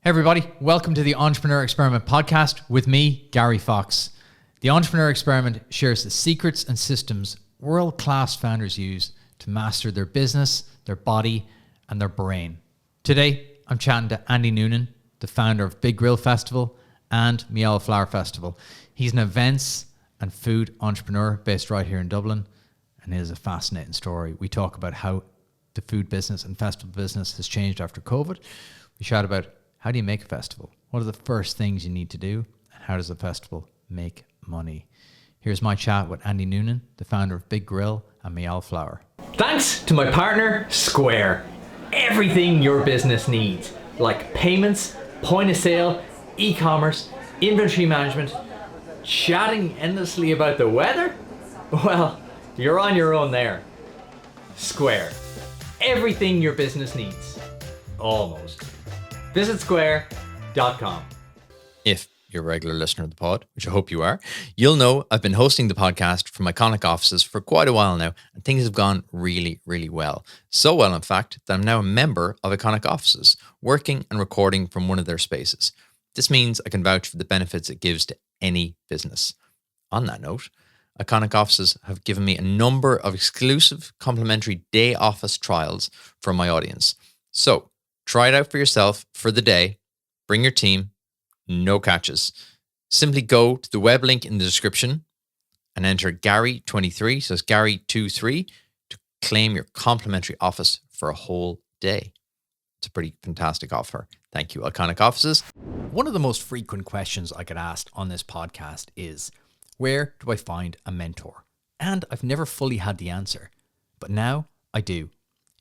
Hey everybody, welcome to the Entrepreneur Experiment podcast with me, Gary Fox. The Entrepreneur Experiment shares the secrets and systems world-class founders use to master their business, their body, and their brain. Today, I'm chatting to Andy Noonan, the founder of Big Grill Festival and Auld Flower Festival. He's an events and food entrepreneur based right here in Dublin, and it is a fascinating story. We talk about how the food business and festival business has changed after COVID. We chat about how do you make a festival? What are the first things you need to do? And how does a festival make money? Here's my chat with Andy Noonan, the founder of Big Grill and Auld Flower. Thanks to my partner, Square. Everything your business needs, like payments, point of sale, e-commerce, inventory management, chatting endlessly about the weather? Well, you're on your own there. Square. Everything your business needs. Almost. Visit square.com. If you're a regular listener of the pod, which I hope you are, you'll know I've been hosting the podcast from iconic offices for quite a while now, and things have gone really, really well. So well, in fact, that I'm now a member of iconic offices, working and recording from one of their spaces. This means I can vouch for the benefits it gives to any business. On that note, iconic offices have given me a number of exclusive complimentary day office trials for my audience. So try it out for yourself for the day. Bring your team. No catches. Simply go to the web link in the description and enter Gary23, so it's Gary23, to claim your complimentary office for a whole day. It's a pretty fantastic offer. Thank you, Iconic Offices. One of the most frequent questions I get asked on this podcast is, where do I find a mentor? And I've never fully had the answer, but now I do.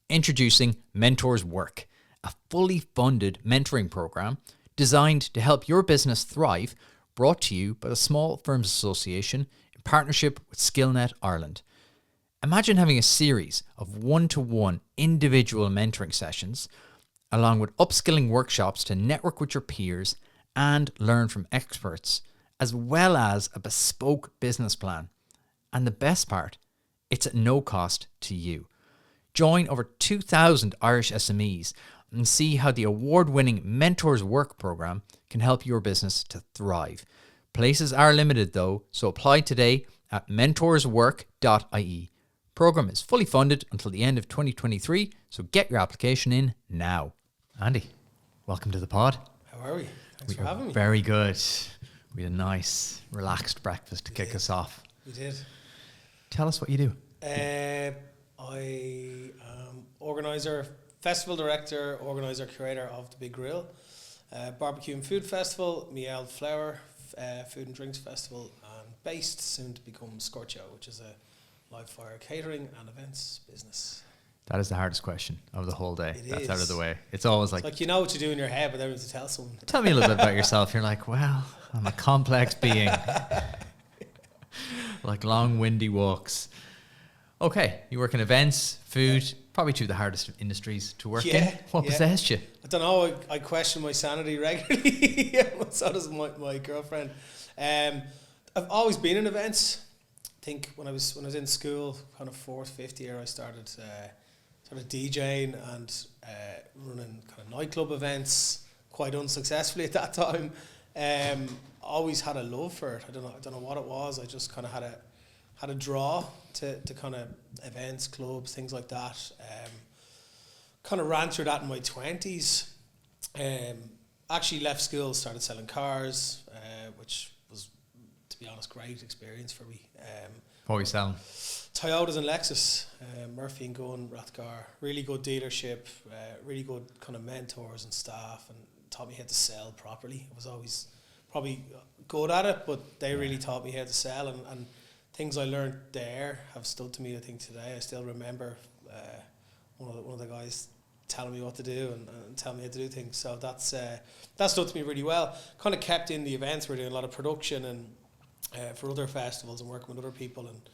Introducing Mentors Work, a fully funded mentoring program designed to help your business thrive, brought to you by the Small Firms Association in partnership with SkillNet Ireland. Imagine having a series of one-to-one individual mentoring sessions, along with upskilling workshops to network with your peers and learn from experts, as well as a bespoke business plan. And the best part, it's at no cost to you. Join over 2,000 Irish SMEs and see how the award-winning Mentors Work program can help your business to thrive. Places are limited though, so apply today at mentorswork.ie. Program is fully funded until the end of 2023, so get your application in now. Andy, welcome to the pod. How are we? Thanks for having me. Very good. We had a nice, relaxed breakfast to kick us off. We did. Tell us what you do. I am organizer, festival director, organizer, curator of the Big Grill, Barbecue and Food Festival, Auld Flower, Food and Drinks Festival, and Baste, soon to become Scorchio, which is a live fire catering and events business. That is the hardest question of the whole day. That's out of the way. It's always like... It's like you know what you do in your head, but then when you tell someone... Tell me a little bit about yourself. You're like, well, I'm a complex being. Like long, windy walks. Okay, you work in events, food, probably two of the hardest industries to work in. What possessed you? I don't know. I question my sanity regularly. So does my girlfriend. I've always been in events. I think when I was in school, kind of fourth, fifth year, I started DJing and running kind of nightclub events, quite unsuccessfully at that time. Always had a love for it. I don't know what it was. I just kind of had a draw to kind of events, clubs, things like that. Kind of ran through that in my 20s. Actually left school, started selling cars, which was, to be honest, great experience for me. What were you selling? Toyotas and Lexus, Murphy and Gunn, Rathgar. Really good dealership, really good kind of mentors and staff, and taught me how to sell properly. I was always probably good at it, but they really taught me how to sell, and things I learned there have stood to me, I think, today. I still remember one of the guys telling me what to do and telling me how to do things. So that stood to me really well. Kind of kept in the events. We're doing a lot of production and for other festivals and working with other people, and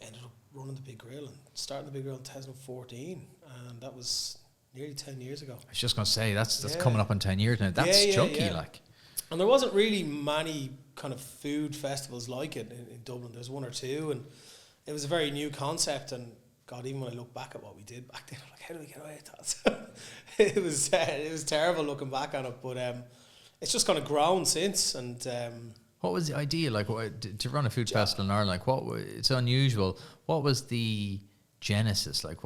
ended up running the Big Grill and starting the Big Grill in 2014, and that was nearly 10 years ago. I was just going to say, that's coming up on 10 years now. That's chunky, like. And there wasn't really many kind of food festivals like it in Dublin. There's one or two, and it was a very new concept, and God, even when I look back at what we did back then, I'm like, how do we get away with that? It was terrible looking back on it, but it's just kind of grown since. And what was the idea, like, to run a food festival in Ireland? Like, it's unusual. What was the genesis? Like,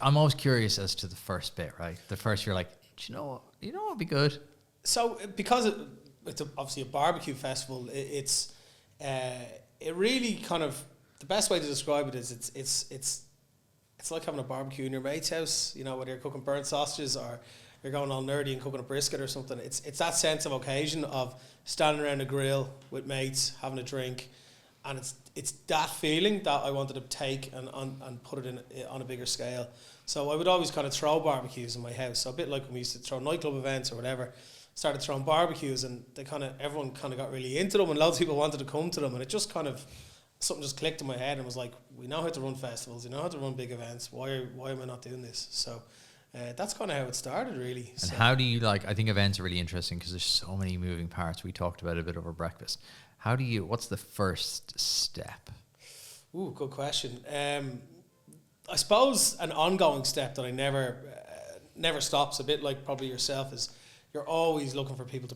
I'm always curious as to the first bit, right? The first, you're like, do you know what would be good? So because it's obviously a barbecue festival, it really kind of, the best way to describe it is it's like having a barbecue in your mate's house, you know, whether you're cooking burnt sausages or you're going all nerdy and cooking a brisket or something. It's that sense of occasion of standing around a grill with mates, having a drink, and it's that feeling that I wanted to take and put it in on a bigger scale. So I would always kind of throw barbecues in my house. So a bit like when we used to throw nightclub events or whatever, started throwing barbecues, and everyone kind of got really into them, and loads of people wanted to come to them, and it just kind of, something just clicked in my head and was like, we know how to run festivals, we know how to run big events, why am I not doing this? So that's kind of how it started, really. And how do you, like, I think events are really interesting because there's so many moving parts. We talked about it a bit over breakfast. What's the first step? Ooh, good question. I suppose an ongoing step that I never stops, a bit like probably yourself, is you're always looking for people to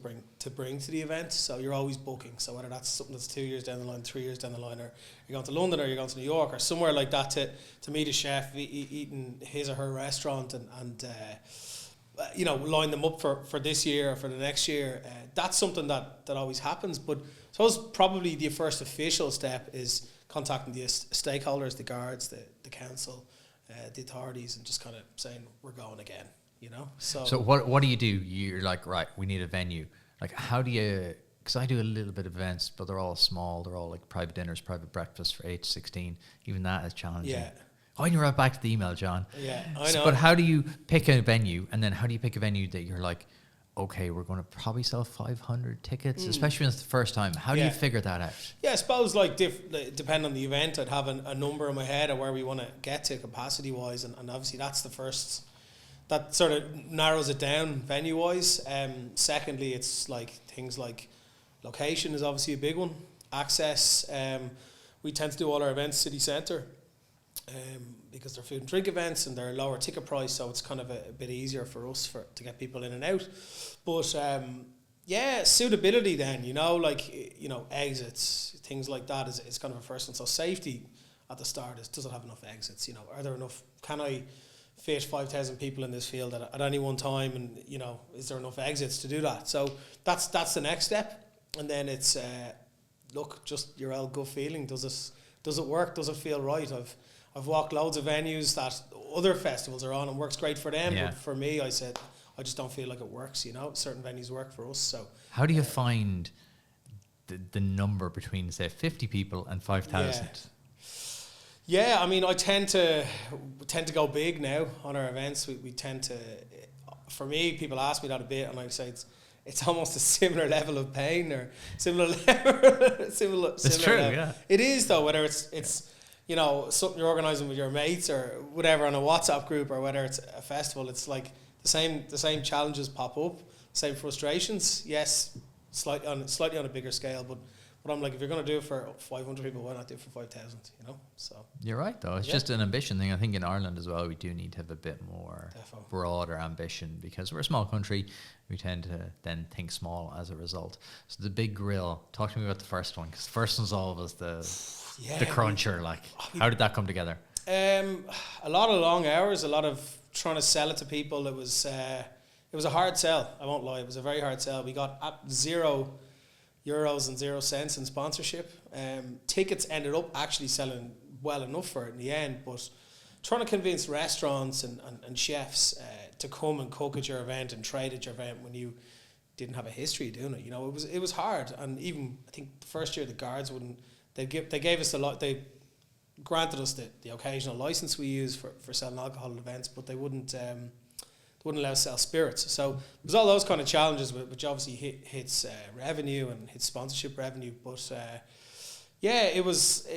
bring to the event. So you're always booking. So whether that's something that's 2 years down the line, 3 years down the line, or you're going to London or you're going to New York or somewhere like that to meet a chef eating his or her restaurant and you know, line them up for this year or for the next year. That's something that always happens. But I suppose probably the first official step is contacting the stakeholders, the guards, the council, the authorities, and just kind of saying, we're going again. You know, so what do you do? You're like, right, we need a venue. Like, how do you? Because I do a little bit of events, but they're all small. They're all like private dinners, private breakfasts for 8 to 16. Even that is challenging. Yeah. Oh, and you're right back to the email, John. Yeah, I know. But how do you pick a venue, and then how do you pick a venue that you're like, okay, we're going to probably sell 500 tickets, especially when it's the first time. How do you figure that out? Yeah, I suppose like depending on the event, I'd have a number in my head of where we want to get to capacity wise, and obviously that's the first. That sort of narrows it down venue-wise. Secondly, it's like things like location is obviously a big one. Access. We tend to do all our events city centre because they're food and drink events and they're lower ticket price, so it's kind of a bit easier for us to get people in and out. But suitability then, you know, like, you know, exits, things like that is kind of a first one. So safety at the start is, does it have enough exits? You know, are there enough? Can I fit 5,000 people in this field at any one time, and you know, is there enough exits to do that? So that's the next step, and then it's look, just your old gut feeling. Does it work? Does it feel right? I've walked loads of venues that other festivals are on and works great for them, but for me, I said I just don't feel like it works. You know, certain venues work for us. So how do you find the number between, say, 50 people and 5,000? Yeah, I mean, I tend to go big now on our events. We tend to, for me, people ask me that a bit, and I say it's almost a similar level of pain or similar similar. It's true, level. yeah. It is though, whether it's you know, something you're organising with your mates or whatever on a WhatsApp group, or whether it's a festival. It's like the same challenges pop up, same frustrations. Yes, slightly on a bigger scale, but I'm like, if you're going to do it for 500 people, why not do it for 5,000, you know? So you're right, though. It's just an ambition thing. I think in Ireland as well, we do need to have a bit more broader ambition because we're a small country. We tend to then think small as a result. So the big grill, talk to me about the first one, because the first one's always the cruncher. How did that come together? A lot of long hours, a lot of trying to sell it to people. It was a hard sell, I won't lie. It was a very hard sell. We got €0 and 0 cents in sponsorship. Tickets ended up actually selling well enough for it in the end, but trying to convince restaurants and chefs to come and cook at your event and trade at your event when you didn't have a history doing it, you know, it was hard. And even I think the first year the guards they gave us a lot. They granted us the occasional license we use for selling alcohol at events, but they wouldn't allow us to sell spirits. So there's all those kind of challenges, which obviously hits revenue and hits sponsorship revenue. But it was.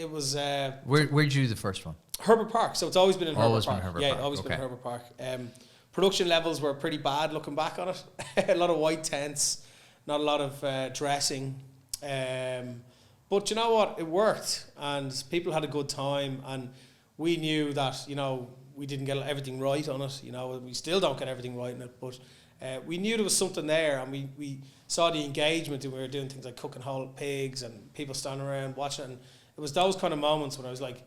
Where'd you do the first one? Herbert Park. So it's always been in Herbert Park. Always been in Herbert Park. Production levels were pretty bad looking back on it. A lot of white tents, not a lot of dressing. But you know what? It worked, and people had a good time, and we knew that, you know, we didn't get everything right on it. You know, we still don't get everything right on it, but we knew there was something there, and we saw the engagement, and we were doing things like cooking whole pigs and people standing around watching it. And it was those kind of moments when I was like,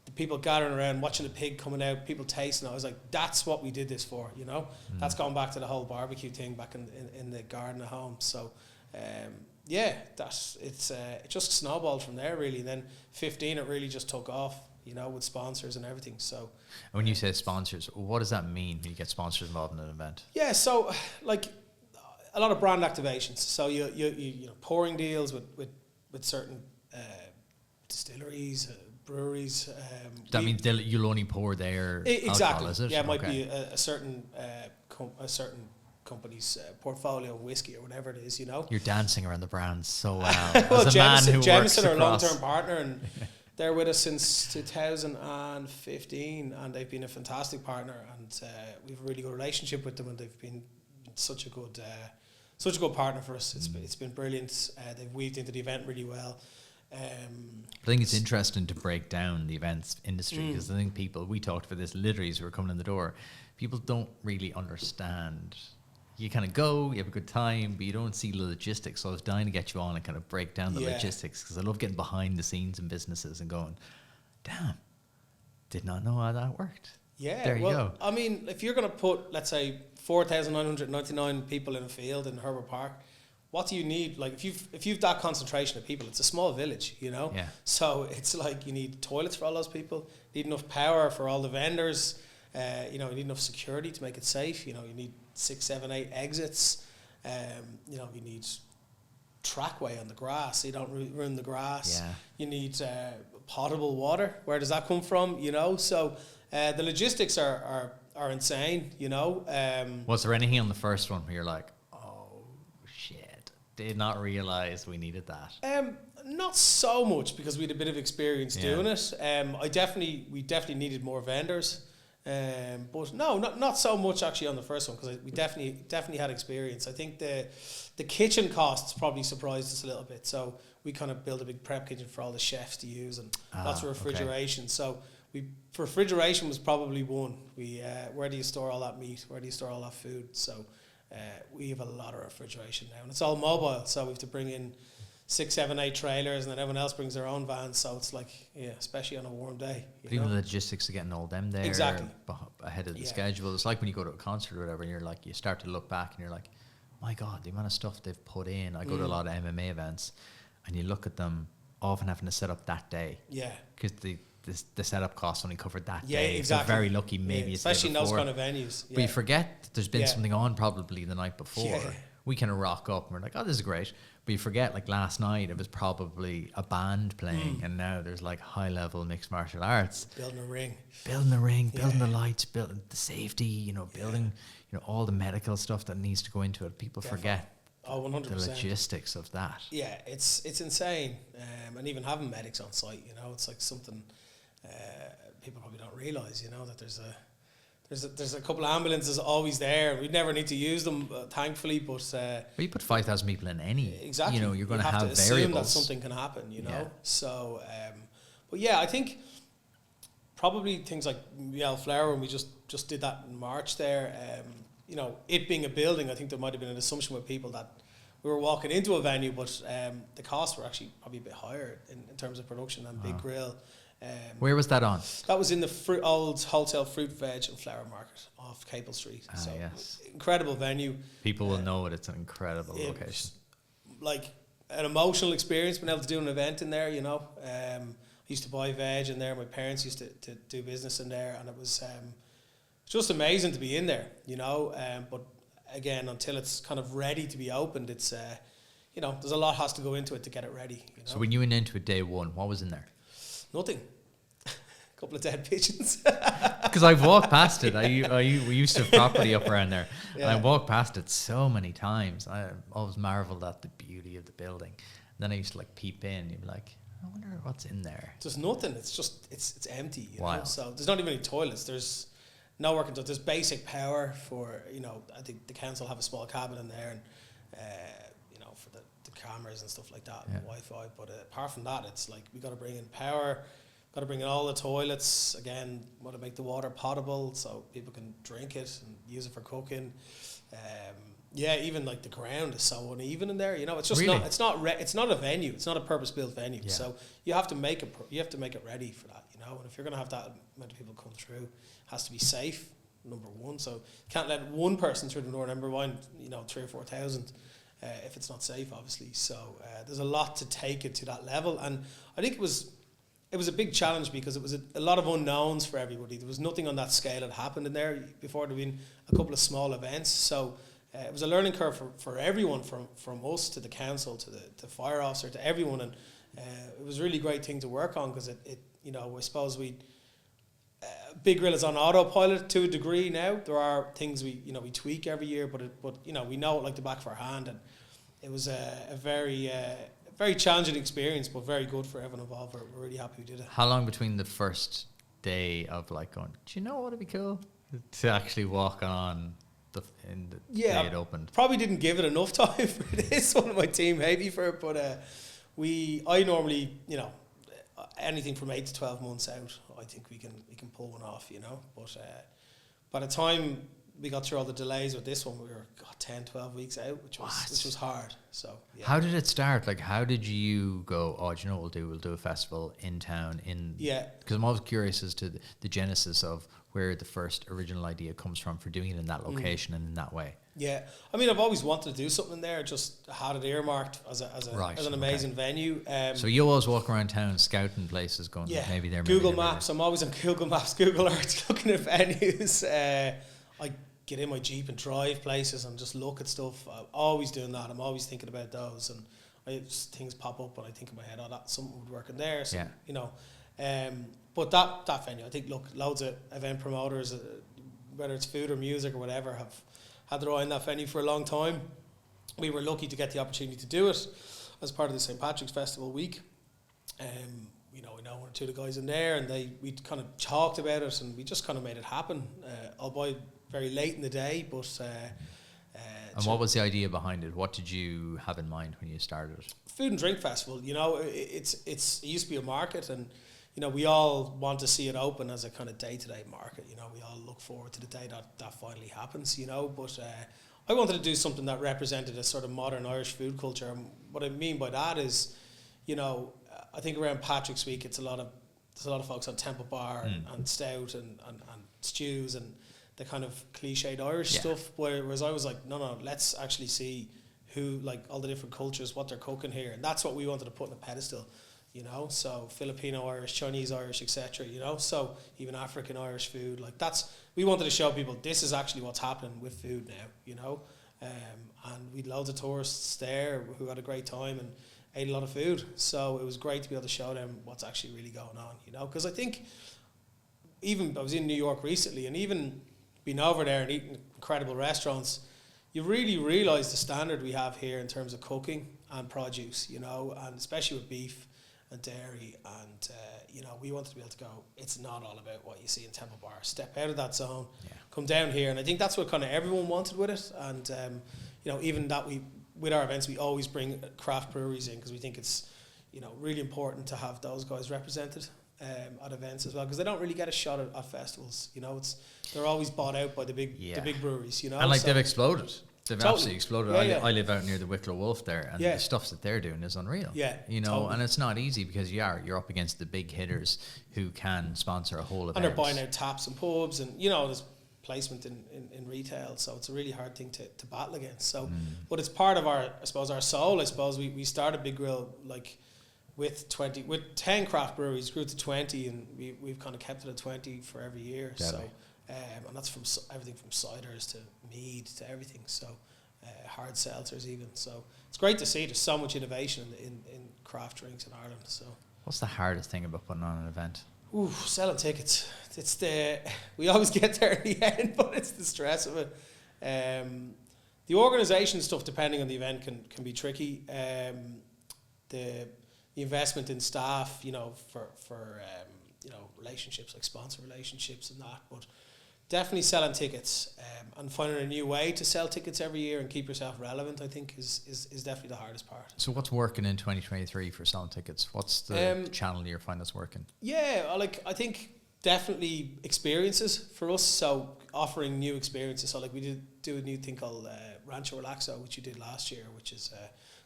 the people gathering around watching the pig coming out, people tasting it. I was like, that's what we did this for, you know. That's going back to the whole barbecue thing back in the garden at home. So yeah, it just snowballed from there really. And then 15, it really just took off, you know, with sponsors and everything. So when you say sponsors, what does that mean when you get sponsors involved in an event? Yeah, so like a lot of brand activations. So you know, pouring deals with certain distilleries, breweries. That means you'll only pour their exactly. alcohol, is it? Yeah, it might be a certain company's portfolio of whiskey or whatever it is, you know. You're dancing around the brands so well. Well, As a man who Jameson are a across. long-term partner, and they're with us since 2015, and they've been a fantastic partner, and we've a really good relationship with them, and they've been such a good partner for us. It's been brilliant. They've weaved into the event really well. I think it's interesting to break down the events industry, because I think we talked about this literally as we were coming in the door. People don't really understand. You kind of go, you have a good time, but you don't see the logistics. So I was dying to get you on and kind of break down the logistics, because I love getting behind the scenes in businesses and going, damn, did not know how that worked. Yeah, there you go. I mean, if you're going to put, let's say, 4,999 people in a field in Herbert Park, what do you need? Like, if you've that concentration of people, it's a small village, you know. Yeah. So it's like you need toilets for all those people, need enough power for all the vendors. You know, you need enough security to make it safe. You know, you need 6, 7, 8 exits. You know, you need trackway on the grass, so you don't ruin the grass. Yeah. You need potable water. Where does that come from? You know, so the logistics are insane. You know. Was there anything on the first one where you're like, oh shit, did not realize we needed that? Not so much, because we had a bit of experience doing it. We definitely needed more vendors. But no, not so much actually on the first one, because we definitely had experience. I think the kitchen costs probably surprised us a little bit. So we kind of built a big prep kitchen for all the chefs to use, and lots of refrigeration. Okay. So refrigeration was probably one. Where do you store all that meat? Where do you store all that food? So we have a lot of refrigeration now, and it's all mobile. So we have to bring in 6, 7, 8 trailers, and then everyone else brings their own vans. So it's like, yeah, especially on a warm day. But even the logistics of getting all them there ahead of the schedule. It's like when you go to a concert or whatever, and you're like, you start to look back and you're like, my God, the amount of stuff they've put in. I go to a lot of MMA events, and you look at them often having to set up that day. Yeah. Because the setup costs only covered that day. Exactly. So very lucky, maybe it's especially in those kind of venues. But you forget that there's been something on probably the night before. Yeah. We kind of rock up and we're like, oh, this is great. But you forget, like last night, it was probably a band playing, and now there's like high-level mixed martial arts. Building a ring, building the lights, building the safety, you know, building, you know, all the medical stuff that needs to go into it. People forget 100%. The logistics of that. Yeah, it's insane. And even having medics on site, you know, it's like something people probably don't realise, you know, that there's a couple of ambulances always there. We never need to use them, thankfully. But you put 5,000 people in any. Exactly. You know, you're going to have to assume variables. that something can happen. You know. Yeah. So, but yeah, I think probably things like Auld Flower, when we just did that in March there. You know, it being a building, I think there might have been an assumption with people that we were walking into a venue, but the costs were actually probably a bit higher in terms of production and big grill. Where was that on? That was in the old wholesale fruit, veg and flower market off Capel Street. So yes. Incredible venue. People will know it. It's an incredible location. Like an emotional experience being able to do an event in there, you know. I used to buy veg in there. My parents used to do business in there, and it was just amazing to be in there, you know. But again, until it's kind of ready to be opened, it's you know, there's a lot has to go into it to get it ready. You know? So when you went into it day one, what was in there? Nothing. A couple of dead pigeons. Because I've walked past it. We used to have property up around there. Yeah. And I walked past it so many times. I always marveled at the beauty of the building. And then I used to like peep in. You'd be like, I wonder what's in there. There's nothing. It's just, it's empty. You know? So there's not even any toilets. There's no working. There's basic power for, you know, I think the council have a small cabin in there, and you know, for the cameras and stuff like that, and Wi-Fi. But apart from that, it's like we got to bring in power. got to bring in all the toilets again. Want to make the water potable so people can drink it and use it for cooking. Even like the ground is so uneven in there. You know, it's just Really? not. It's not a venue. It's not a purpose-built venue. Yeah. So you have to make it. You have to make it ready for that. You know, and if you're going to have that amount of people come through, it has to be safe. Number one, so you can't let one person through the door. Number one, 3,000 or 4,000. If it's not safe, obviously. So there's a lot to take it to that level, and I think it was a big challenge because it was a lot of unknowns for everybody. There was nothing on that scale that happened in there before. There'd been a couple of small events, so it was a learning curve for everyone, from us to the council to the fire officer to everyone, and it was a really great thing to work on because it I suppose Big Grill is on autopilot to a degree now. There are things we tweak every year, but we know it like the back of our hand, and it was a very very challenging experience, but very good for everyone involved. We're really happy we did it. How long between the first day of like going, do you know what would be cool, to actually walk on the day it opened? Probably didn't give it enough time for this. One of my team hate me for it, but I normally anything from 8 to 12 months out, I think we can pull one off, But by the time we got through all the delays with this one, we were 10, 12 weeks out, which was hard. So yeah. How did it start? Like, how did you go, oh, do you know what we'll do a festival in town because I'm always curious as to the genesis of where the first original idea comes from for doing it in that location and in that way. Yeah, I mean, I've always wanted to do something there. Just had it earmarked as an amazing venue. So you always walk around town scouting places, going, maybe there. Google Maps. I'm always on Google Maps, Google Earth, looking at venues. I get in my Jeep and drive places and just look at stuff. I'm always doing that. I'm always thinking about those, and things pop up and I think in my head, that something would work in there. So, but that venue, I think, loads of event promoters, whether it's food or music or whatever, have had their eye on that venue for a long time. We were lucky to get the opportunity to do it as part of the St. Patrick's Festival week. We know one or two of the guys in there, and we kind of talked about it, and we just kind of made it happen. Albeit very late in the day, but. And what was the idea behind it? What did you have in mind when you started it? Food and drink festival. It used to be a market, and we all want to see it open as a kind of day-to-day market. We all look forward to the day that finally happens. But I wanted to do something that represented a sort of modern Irish food culture. And what I mean by that is, I think around Patrick's Week, there's a lot of folks on Temple Bar and stout and stews and the kind of cliched Irish stuff. Whereas I was like, no, let's actually see who, like, all the different cultures, what they're cooking here, and that's what we wanted to put on a pedestal. So Filipino Irish, Chinese Irish, etc. So even African Irish food, like we wanted to show people this is actually what's happening with food now. And we had loads of tourists there who had a great time and ate a lot of food. So it was great to be able to show them what's actually really going on. Because I think I was in New York recently, and even being over there and eating incredible restaurants, you really realise the standard we have here in terms of cooking and produce. And especially with beef and dairy, and we wanted to be able to go, it's not all about what you see in Temple Bar. Step out of that zone, come down here, and I think that's what kind of everyone wanted with it. And even that with our events, we always bring craft breweries in because we think it's really important to have those guys represented at events as well, because they don't really get a shot at festivals. They're always bought out by the big breweries. And they've exploded. They've absolutely exploded. I live out near the Wicklow Wolf there, and the stuff that they're doing is unreal. And it's not easy because you're up against the big hitters who can sponsor a whole event. And they're buying out taps and pubs, and there's placement in retail, so it's a really hard thing to battle against. So, but it's part of our soul. I suppose we started Big Grill with 10 craft breweries, grew to 20, and we've kind of kept it at 20 for every year. Definitely. So. And that's from everything from ciders to mead to everything, so hard seltzers even. So it's great to see there's so much innovation in craft drinks in Ireland. So what's the hardest thing about putting on an event? Selling tickets. We always get there in the end, but it's the stress of it. The organisation stuff, depending on the event, can be tricky. The investment in staff, for relationships, like sponsor relationships and that, but definitely selling tickets and finding a new way to sell tickets every year and keep yourself relevant, I think, is definitely the hardest part. So what's working in 2023 for selling tickets? What's the channel you find that's working? Yeah, I think definitely experiences for us. So offering new experiences. So like we did do a new thing called Rancho Relaxo, which you did last year, which is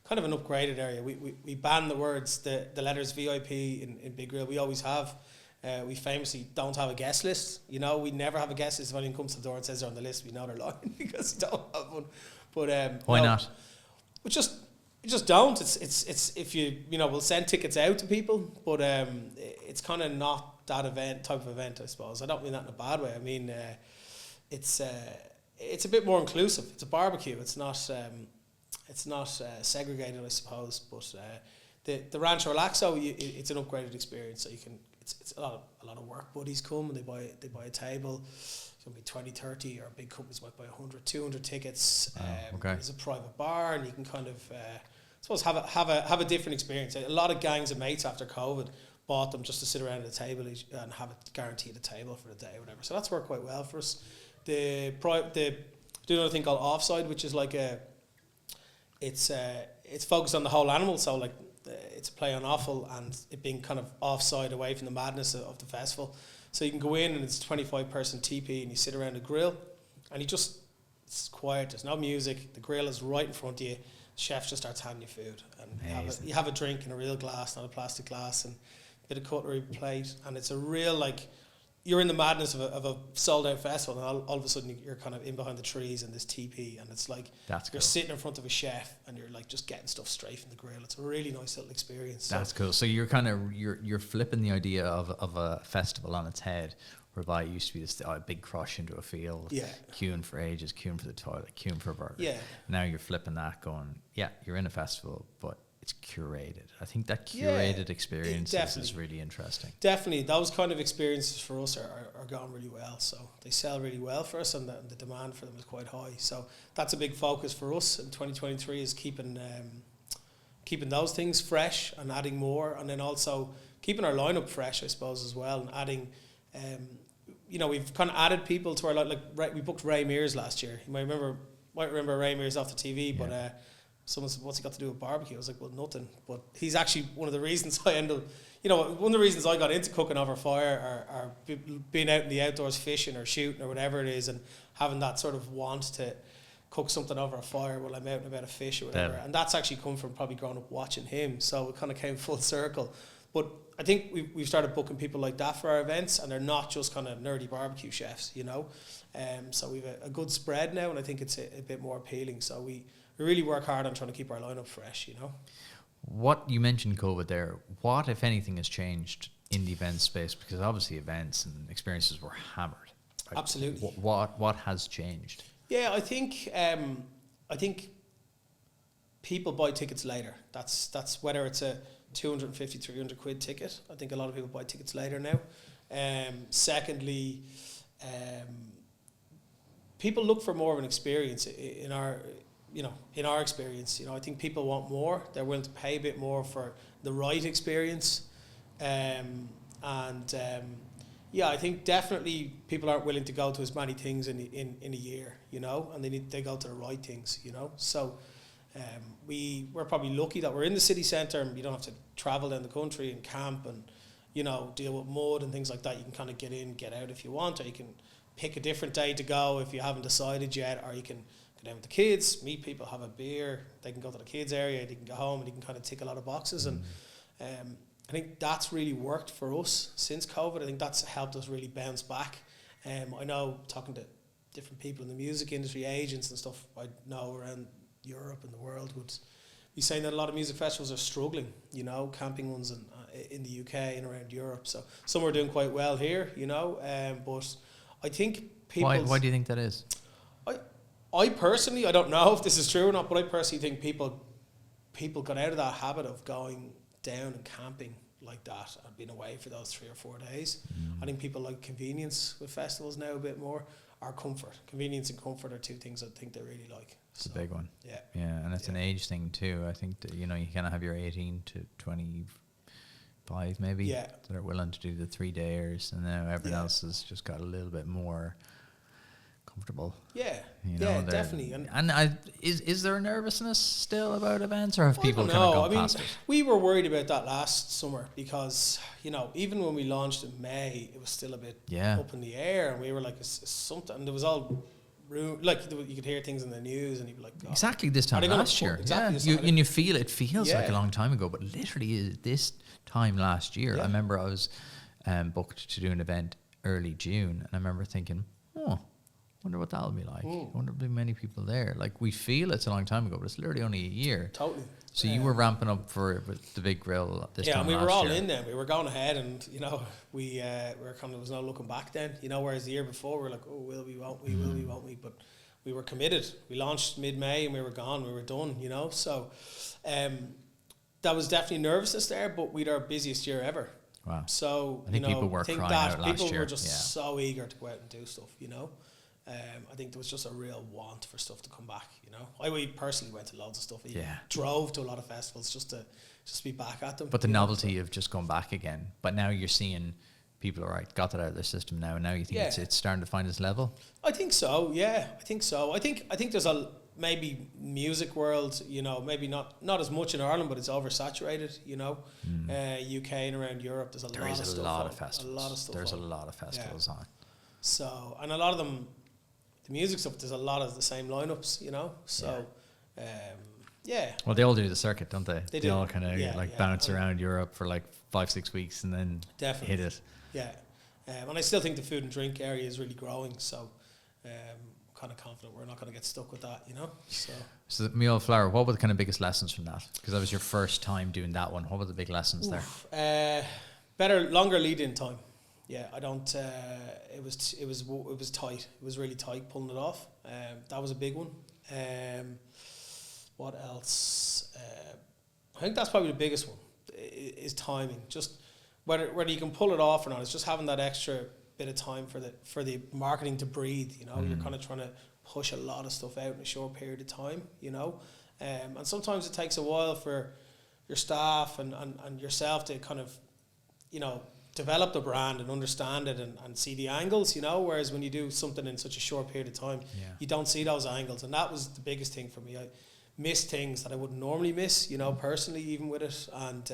kind of an upgraded area. We banned the words, the letters VIP in Big Grill. We always have. We famously don't have a guest list. You know, we never have a guest list. If anyone comes to the door and says they're on the list, we know they're lying because we don't have one. But why not? We just don't. It's if we'll send tickets out to people, but it's kind of not that type of event, I suppose. I don't mean that in a bad way. I mean it's a bit more inclusive. It's a barbecue. It's not segregated, I suppose. But the Rancho Relaxo, it's an upgraded experience. So you can. It's a lot of work buddies come and they buy a table. It's going to be 20, 30, or big companies might buy 100, 200 tickets. Okay. There's a private bar, and you can kind of I suppose have a different experience. A lot of gangs of mates after COVID bought them just to sit around at a table and have it guaranteed a table for the day or whatever. So that's worked quite well for us. Do another thing called Offside, which is like it's focused on the whole animal. So like it's a play on offal and it being kind of offside away from the madness of the festival. So you can go in and it's 25-person TP and you sit around a grill and it's quiet. There's no music. The grill is right in front of you. The chef just starts handing you food and you have a drink in a real glass, not a plastic glass, and a bit of cutlery, plate, and it's a real like. You're in the madness of a sold-out festival, and all of a sudden you're kind of in behind the trees and this TP, and it's like you're sitting in front of a chef and you're like just getting stuff straight from the grill. It's a really nice little experience. That's cool. So you're kind of you're flipping the idea of a festival on its head, whereby it used to be this big crush into a field, queuing for ages, queuing for the toilet, queuing for a burger. Yeah. Now you're flipping that, going, you're in a festival, but it's curated. I think that curated experience is really interesting. Definitely. Those kind of experiences for us are going really well. So they sell really well for us and the demand for them is quite high. So that's a big focus for us in 2023 is keeping those things fresh and adding more, and then also keeping our lineup fresh, I suppose, as well, and adding we've kind of added people to our we booked Ray Mears last year. You might remember Ray Mears off the TV, but someone said, what's he got to do with barbecue? I was like, well, nothing. But he's actually one of the reasons I one of the reasons I got into cooking over fire or being out in the outdoors fishing or shooting or whatever it is, and having that sort of want to cook something over a fire while I'm out and about a fish or whatever. And that's actually come from probably growing up watching him. So it kind of came full circle. But I think we've started booking people like that for our events, and they're not just kind of nerdy barbecue chefs, So we've a good spread now, and I think it's a bit more appealing. So we really work hard on trying to keep our lineup fresh, What you mentioned COVID there, what, if anything, has changed in the event space? Because obviously events and experiences were hammered. Right? Absolutely. What has changed? Yeah, I think people buy tickets later. That's whether it's a 250, 300 quid ticket. I think a lot of people buy tickets later now. Secondly, people look for more of an experience in our experience. I think people want more. They're willing to pay a bit more for the right experience. I think definitely people aren't willing to go to as many things in a year, and they go to the right things, So we're probably lucky that we're in the city centre and you don't have to travel down the country and camp and, deal with mud and things like that. You can kind of get in, get out if you want, or you can pick a different day to go if you haven't decided yet, or you can go down with the kids, meet people, have a beer, they can go to the kids area, they can go home and you can kind of tick a lot of boxes. And I think that's really worked for us since COVID. I think that's helped us really bounce back. I know, talking to different people in the music industry, agents and stuff I know around Europe and the world would be saying that a lot of music festivals are struggling, camping ones in the UK and around Europe. So some are doing quite well here, but I think people... Why do you think that is? I personally, I don't know if this is true or not, but I personally think people got out of that habit of going down and camping like that and being away for those 3 or 4 days. I think people like convenience with festivals now a bit more, or comfort. Convenience and comfort are two things I think they really like. It's a big one. Yeah. Yeah, and it's an age thing too. I think that, you kind of have your 18 to 25 maybe that are willing to do the 3 days, and now everyone else has just got a little bit more comfortable. Yeah, You know, yeah, they're- definitely. Is there nervousness still about events, or have people kind of No, gone I mean, past it? we were worried about that last summer because, you know, even when we launched in May, it was still a bit Yeah. up in the air, and we were like, it's something, and there was all, like, you could hear things in the news, and you'd be like, oh, Exactly this time are they gonna last put- year. exactly Yeah. this You, time. and you feel it feels like a Yeah. long time ago, but literally this time last year, Yeah. I remember I was booked to do an event early June, and I remember thinking, oh, wonder what that'll be like. I wonder if there'll be many people there. Like, we feel it's a long time ago, but it's literally only a year. Totally. So you were ramping up for the big grill this Yeah, time and we last were all year. in then. We were going ahead, and you know, we were kind of, there was no looking back then. You know, whereas the year before we were like, oh, will we, won't we, will we, won't we? But we were committed. We launched mid-May, and we were gone. We were done. You know, so that was definitely nervousness there. But we had our busiest year ever. Wow. So I think you know, people were think crying that out last people year. were just Yeah. so eager to go out and do stuff. You know. I think there was just a real want for stuff to come back, you know. We personally went to loads of stuff. Even Yeah. drove to a lot of festivals just to be back at them. But the you know, novelty of just going back again. But now you're seeing people, all right, got that out of their system now, and now you think Yeah. it's starting to find its level. I think so. Yeah, I think so. I think there's maybe music world, you know, maybe not as much in Ireland, but it's oversaturated, you know. UK and around Europe, there's a lot of stuff. There is a lot on. of festivals. A lot of stuff. There's on. a lot of festivals on. So, and a lot of them, the music stuff, there's a lot of the same lineups, you know. So, yeah. Well, they all do the circuit, don't they? They They do. all kind of Yeah, bounce and around Europe for like 5-6 weeks and then Definitely. hit it. Yeah, and I still think the food and drink area is really growing. So, kind of confident we're not going to get stuck with that, you know. So, the Auld Flower, what were the kind of biggest lessons from that? Because that was your first time doing that one. What were the big lessons there? Longer lead-in time. Yeah, I don't. It was tight. It was really tight pulling it off. That was a big one. What else? I think that's probably the biggest one. Is timing. Just whether you can pull it off or not. It's just having that extra bit of time for the marketing to breathe. You know, you're kind of trying to push a lot of stuff out in a short period of time. You know, and sometimes it takes a while for your staff and yourself to kind of, you know, develop the brand and understand it and see the angles, you know, whereas when you do something in such a short period of time, you don't see those angles. And that was the biggest thing for me. I missed things that I wouldn't normally miss, you know, personally, even with it. And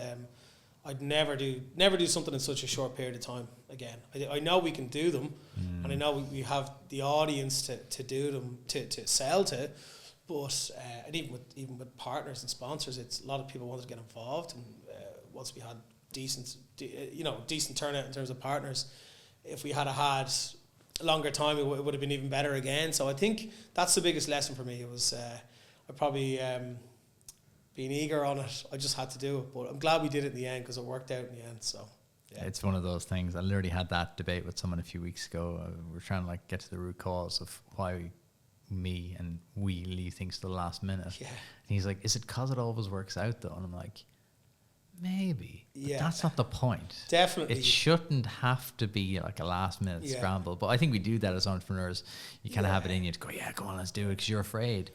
I'd never do something in such a short period of time again. I know we can do them, and I know we have the audience to do them, to sell to, but and even with partners and sponsors, it's a lot of people wanted to get involved, and once we had decent turnout in terms of partners, if we had a longer time, it would have been even better again. So I think that's the biggest lesson for me. It was I probably being eager on it. I just had to do it, but I'm glad we did it in the end because it worked out in the end. So yeah. It's one of those things. I literally had that debate with someone a few weeks ago. We're trying to get to the root cause of why we leave things to the last minute. Yeah. And he's like, is it because it always works out though? And I'm like, maybe. But Yeah. that's not the point. Definitely. It shouldn't have to be like a last minute scramble. But I think we do that as entrepreneurs. You kind of have it in you to go, go on, let's do it, because you're afraid.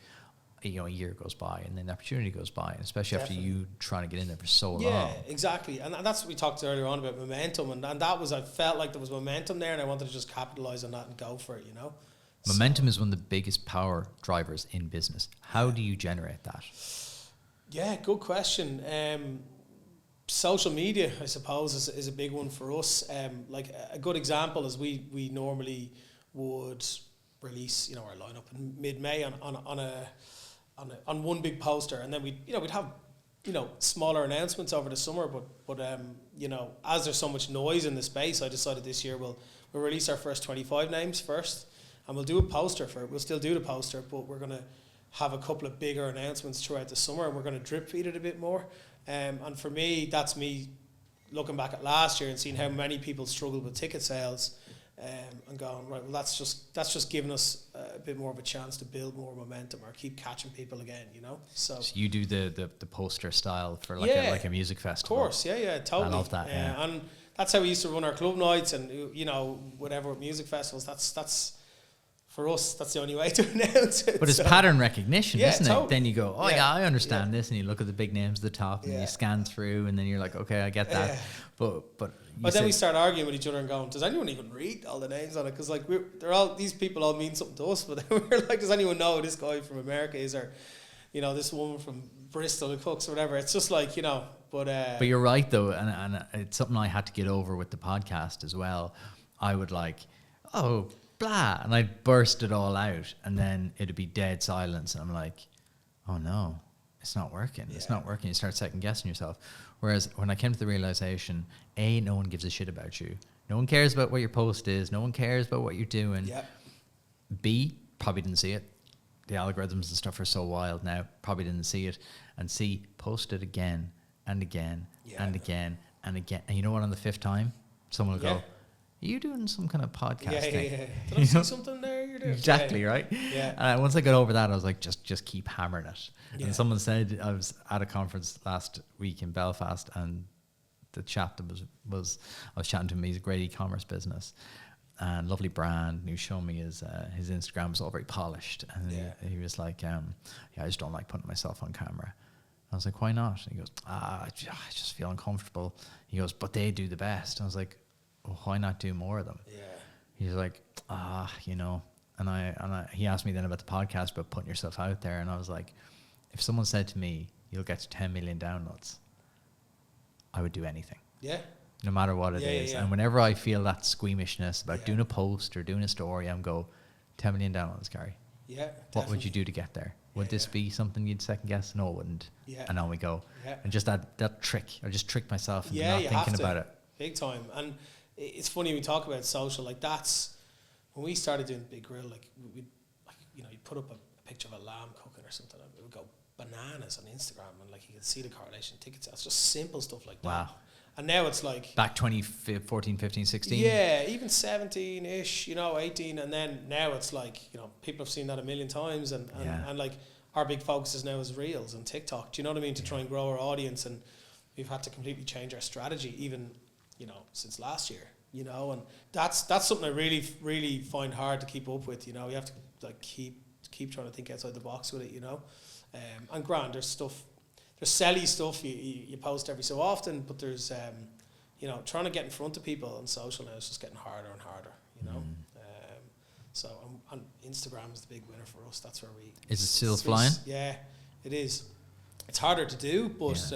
You know, a year goes by and then the opportunity goes by, and especially after you trying to get in there for so long. Yeah, exactly. And that's what we talked earlier on about momentum. And that was, I felt like there was momentum there, and I wanted to just capitalize on that and go for it, you know. Momentum is one of the biggest power drivers in business. How do you generate that? Yeah, good question. Social media, I suppose, is a big one for us. Like a good example is we normally would release, you know, our lineup in mid-May on one big poster, and then we'd have, you know, smaller announcements over the summer. But you know, as there's so much noise in the space, I decided this year we'll release our first 25 names first, and we'll do a poster for it. We'll still do the poster, but we're gonna have a couple of bigger announcements throughout the summer, and we're gonna drip feed it a bit more. And for me, that's me looking back at last year and seeing how many people struggled with ticket sales, and going, right, well, that's just giving us a bit more of a chance to build more momentum or keep catching people again, you know. So you do the poster style for like a music festival. Of course, yeah, totally. I love that. And that's how we used to run our club nights, and you know, whatever with music festivals. That's for us, that's the only way to announce it. But it's pattern recognition, isn't totally. it? Then you go, I understand this, and you look at the big names at the top, and Yeah. you scan through, and then you're like, okay, I get that. Yeah. But then we start arguing with each other and going, does anyone even read all the names on it? Because like these people all mean something to us, but then we're like, does anyone know who this guy from America is, or this woman from Bristol who cooks or whatever? It's just like, But you're right though, and it's something I had to get over with the podcast as well. I would like, oh, blah, and I'd burst it all out, and then it'd be dead silence, and I'm like, oh no, it's not working. Yeah. It's not working. You start second guessing yourself. Whereas when I came to the realization, A, no one gives a shit about you. No one cares about what your post is. No one cares about what you're doing. Yep. B, probably didn't see it. The algorithms and stuff are so wild now. Probably didn't see it. And C, post it again and again and again and again. And you know what? On the fifth time, someone will go, are you doing some kind of podcasting? Yeah. Did I see something there you're doing? Exactly, right? Yeah. And once I got over that, I was like, just keep hammering it. Yeah. And someone said, I was at a conference last week in Belfast, and the chap that was I was chatting to him. He's a great e-commerce business and lovely brand. And he was showing me his Instagram was all very polished, and he was like, I just don't like putting myself on camera. I was like, why not? And he goes, I just feel uncomfortable. He goes, but they do the best. I was like, well, why not do more of them? Yeah. He's like, and he asked me then about the podcast, about putting yourself out there, and I was like, if someone said to me, you'll get to 10 million downloads, I would do anything. Yeah. No matter what it is. And whenever I feel that squeamishness about doing a post or doing a story, I'm go, 10 million downloads, Gary. Yeah. What definitely. would you do to get there? Would this be something you'd second guess? No, it wouldn't. Yeah. And on we go. Yeah. And just that trick, I just tricked myself into not you thinking have to, about it. big time. And it's funny we talk about social, like that's when we started doing Big Grill, like we'd you put up a picture of a lamb cooking or something, and it would go bananas on Instagram, and like you could see the correlation ticket sales, just simple stuff like that. Wow. And now it's like back 2014, 15, 16. Yeah, even 17-ish, 18, and then now it's like, people have seen that a million times, and like our big focus is now is Reels and TikTok. Do you know what I mean? To try and grow our audience, and we've had to completely change our strategy, even since last year. And that's something I really, really find hard to keep up with. You have to like keep trying to think outside the box with it. And grand, there's selly stuff you post every so often, but there's trying to get in front of people on social now is just getting harder and harder. So on Instagram is the big winner for us. That's where we. Is it still flying? Yeah, it is. It's harder to do, but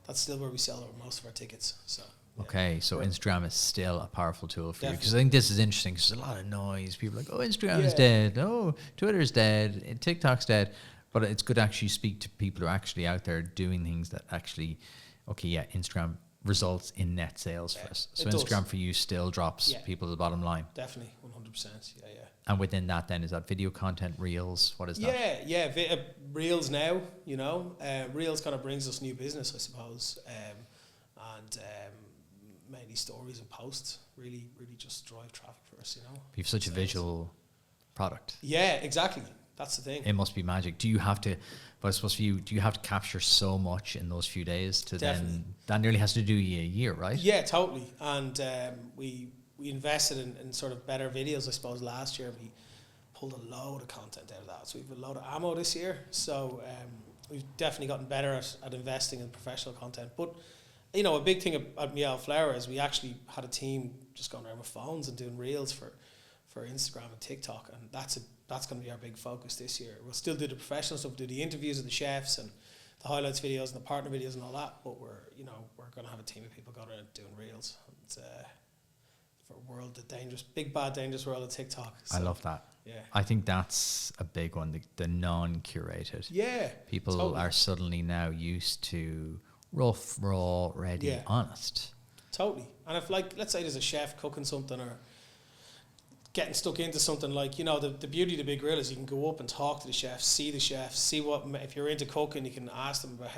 that's still where we sell most of our tickets. So. Yeah. Okay, so Instagram is still a powerful tool for you, Definitely. because I think this is interesting. Because there's a lot of noise. People are like, oh, Instagram is dead. Oh, Twitter's dead. TikTok's dead. But it's good to actually speak to people who are actually out there doing things that actually, Instagram results in net sales for us. So Instagram for you still drops people to the bottom line. Definitely, 100%. Yeah. And within that, then, is that video content, Reels? What is that? Yeah. Reels now. Reels kind of brings us new business, I suppose, and mainly stories and posts really just drive traffic for us. You have such a visual product. Yeah, exactly. That's the thing. It must be magic. Do you have to? But I suppose for you, do you have to capture so much in those few days to Definitely. then? That nearly has to do you a year, right? Yeah, totally. And we invested in sort of better videos. I suppose last year we pulled a load of content out of that. So we've a load of ammo this year. So we've definitely gotten better at investing in professional content. But a big thing at Auld Flower is we actually had a team just going around with phones and doing reels for Instagram and TikTok, and that's going to be our big focus this year. We'll still do the professional stuff, do the interviews of the chefs and the highlights videos and the partner videos and all that, but we're going to have a team of people going around doing reels. It's for big bad dangerous world of TikTok. So, I love that. Yeah, I think that's a big one. The non-curated. Yeah, people totally. Are suddenly now used to rough, raw, ready, honest. Totally. And if let's say there's a chef cooking something or getting stuck into something, the beauty of the Big Grill is you can go up and talk to the chefs, see what, if you're into cooking, you can ask them about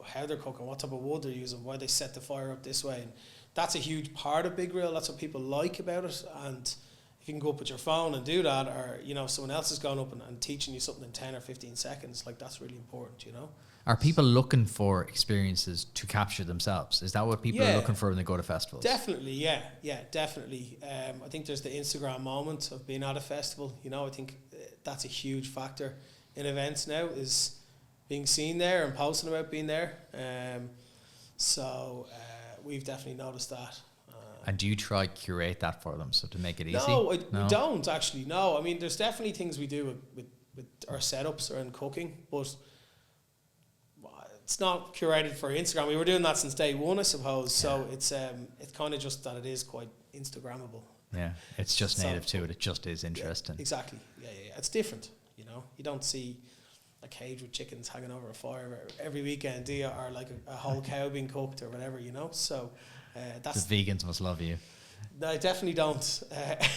how they're cooking, what type of wood they're using, why they set the fire up this way, and that's a huge part of Big Grill. That's what people like about it, and if you can go up with your phone and do that, or someone else is going up and teaching you something in 10 or 15 seconds, like that's really important. Are people looking for experiences to capture themselves? Is that what people are looking for when they go to festivals? Definitely, yeah, definitely. I think there's the Instagram moment of being at a festival. I think that's a huge factor in events now, is being seen there and posting about being there. So we've definitely noticed that. And do you try to curate that for them, so to make it easy? No, we don't actually. No, I mean, there's definitely things we do with our setups around cooking, but it's not curated for Instagram. We were doing that since day one, I suppose. So it's kind of just that it is quite Instagrammable. Yeah, it's just native to it. It just is interesting. Yeah, exactly. Yeah. It's different. You don't see a cage with chickens hanging over a fire every weekend, do you? Or like a whole cow being cooked or whatever. So that's the vegans must love you. No, I definitely don't.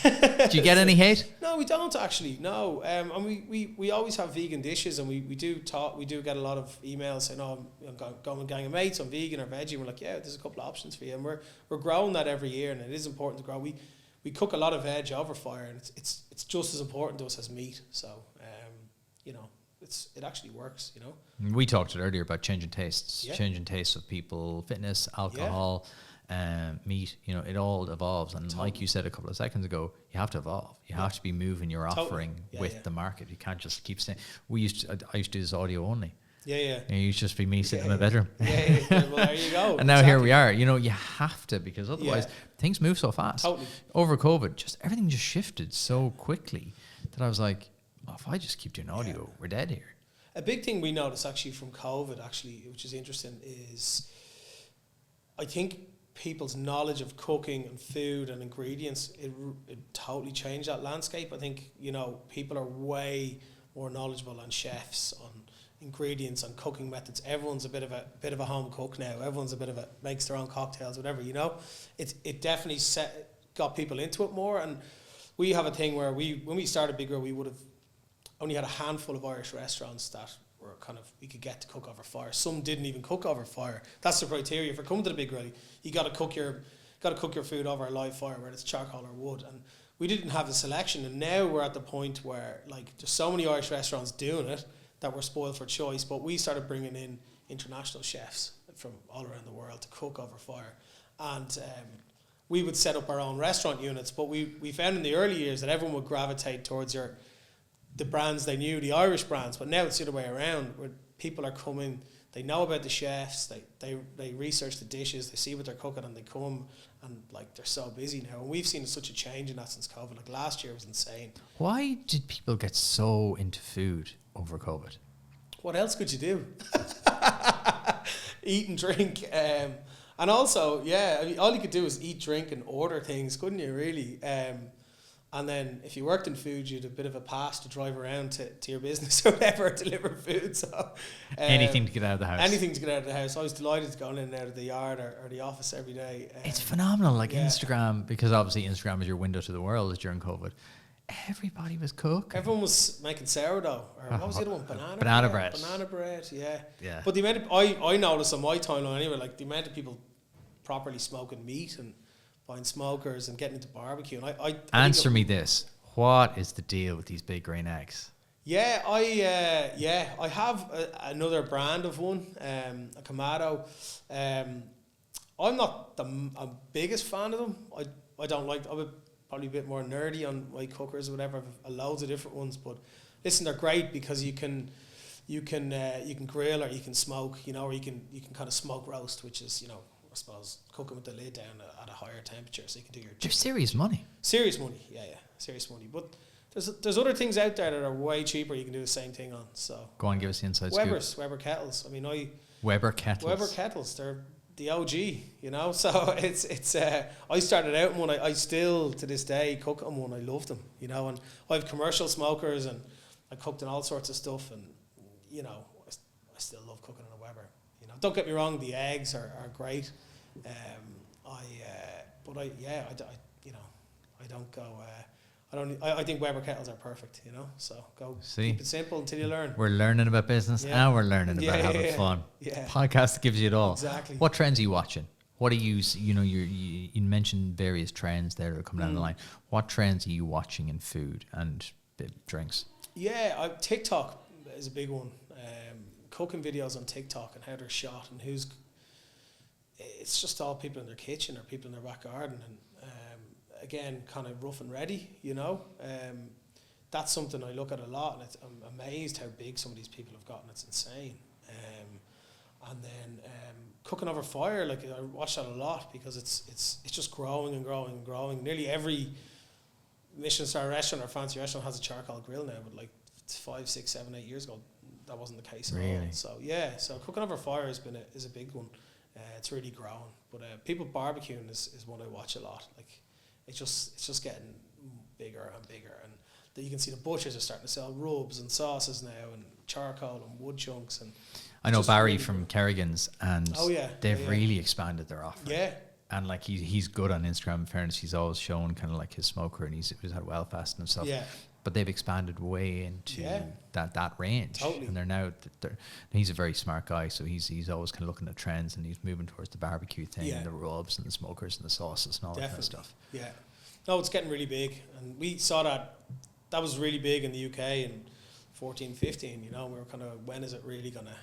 Do you get any hate? No, we don't actually. No, and we always have vegan dishes, and we do get a lot of emails saying, "Oh, I'm going with a gang of mates, I'm vegan or veggie." And we're like, "Yeah, there's a couple of options for you," and we're growing that every year, and it is important to grow. We cook a lot of veg over fire, and it's just as important to us as meat. So, it actually works. We talked earlier about changing tastes of people, fitness, alcohol. Meat, it all evolves, and like you said a couple of seconds ago, you have to evolve. You have to be moving your offering with the market. You can't just keep saying. I used to do this audio only. It used to just be me sitting in my bedroom. Well, there you go. And now here we are. You have to, because otherwise things move so fast. Totally. Over COVID, everything just shifted so quickly that I was like, if I just keep doing audio, we're dead here. A big thing we noticed actually from COVID, which is interesting, is I think people's knowledge of cooking and food and ingredients, it totally changed that landscape. I think people are way more knowledgeable on chefs, on ingredients, on cooking methods. Everyone's a bit of a home cook now. Everyone's makes their own cocktails, whatever. It definitely got people into it more. And we have a thing where when we started Big Grill, we would have only had a handful of Irish restaurants that were we could get to cook over fire. Some didn't even cook over fire. That's the criteria for coming to the Big Grill. You got to cook your food over a live fire, whether it's charcoal or wood. And we didn't have the selection, and now we're at the point where there's so many Irish restaurants doing it that we're spoiled for choice. But we started bringing in international chefs from all around the world to cook over fire, and we would set up our own restaurant units. But we found in the early years that everyone would gravitate towards the brands they knew, the Irish brands. But now it's the other way around, where people are coming, they know about the chefs, they research the dishes, they see what they're cooking, and they come, and they're so busy now. And we've seen such a change in that since COVID. Last year was insane. Why did people get so into food over COVID? What else could you do? Eat and drink. And also, all you could do is eat, drink, and order things, couldn't you, really? And then if you worked in food, you had a bit of a pass to drive around to your business or whatever, deliver food. So anything to get out of the house. Anything to get out of the house. I was delighted to go in and out of the yard or the office every day. It's phenomenal. Instagram, because obviously Instagram is your window to the world during COVID. Everybody was cooking. Everyone was making sourdough. Or what was the other one? Banana bread. Banana bread, yeah. But the amount of, I noticed on my timeline anyway, the amount of people properly smoking meat and buying smokers and getting into barbecue. And I answer me this: what is the deal with these big green eggs? I have another brand of one, a Kamado. I'm not the biggest fan of them. I don't like. I'm probably a bit more nerdy on my cookers or whatever. I've loads of different ones, but listen, they're great because you can grill or you can smoke, or you can kind of smoke roast, which is I suppose cooking with the lid down at a higher temperature, so you can do your. They're serious money. Serious money, serious money. But there's other things out there that are way cheaper. You can do the same thing on. So go on, give us the inside scoop. Weber kettles. I mean, Weber kettles. Weber kettles. They're the OG, So it's. I started out in one. I still to this day cook on one. I love them, and I have commercial smokers, and I cooked in all sorts of stuff, and I still love cooking on a Weber. Don't get me wrong, the eggs are great. I think Weber kettles are perfect, So keep it simple until you learn. We're learning about business and we're learning about having fun. Yeah. Podcast gives you it all. Exactly. What trends are you watching? What are you mentioned various trends there that are coming down the line. What trends are you watching in food and drinks? Yeah, TikTok is a big one. Cooking videos on TikTok and how they're shot and it's just all people in their kitchen or people in their back garden and again, kind of rough and ready, that's something I look at a lot, and I'm amazed how big some of these people have gotten. It's insane. And then cooking over fire, like I watch that a lot because it's just growing and growing and growing. Nearly every Michelin star restaurant or fancy restaurant has a charcoal grill now, but like 5, 6, 7, 8 years ago, that wasn't the case at all. So yeah, so cooking over fire is a big one. It's really grown, but people barbecuing is one I watch a lot. Like it's just getting bigger and bigger, and you can see the butchers are starting to sell rubs and sauces now, and charcoal and wood chunks. And I know Barry really from Kerrigan's, and they've really expanded their offer. Yeah. And like he's good on Instagram. In fairness, he's always showing kind of like his smoker, and he was at Wellfest and stuff. Yeah. But they've expanded way into that range. Totally. And they're now he's a very smart guy, so he's always kind of looking at trends, and he's moving towards the barbecue thing, and the rubs and the smokers and the sauces and all that kind of stuff. Yeah. No, it's getting really big, and we saw that was really big in the UK in 14, 15. We were kind of, when is it really gonna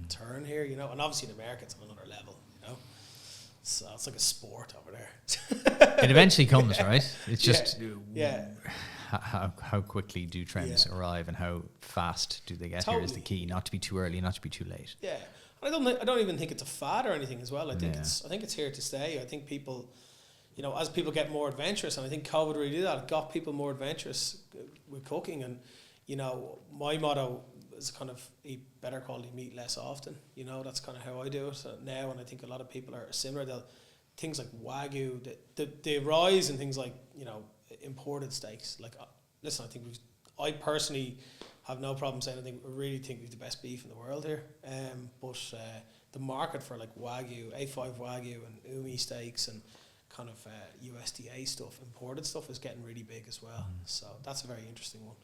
turn here? And obviously in America it's on another level. So it's like a sport over there. It eventually comes, right? It's just how quickly do trends arrive, and how fast do they get here is the key. Not to be too early, not to be too late. Yeah, I don't even think it's a fad or anything as well. I think it's here to stay. I think people, as people get more adventurous, and I think COVID really did that. It got people more adventurous with cooking, and my motto is kind of eat better quality meat less often. That's kind of how I do it now, and I think a lot of people are similar. Things like Wagyu, the rise in things like imported steaks. Like, listen, I personally have no problem saying I really think we've the best beef in the world here. But the market for like Wagyu, A5 Wagyu, and Umi steaks and kind of USDA stuff, imported stuff, is getting really big as well. So that's a very interesting one.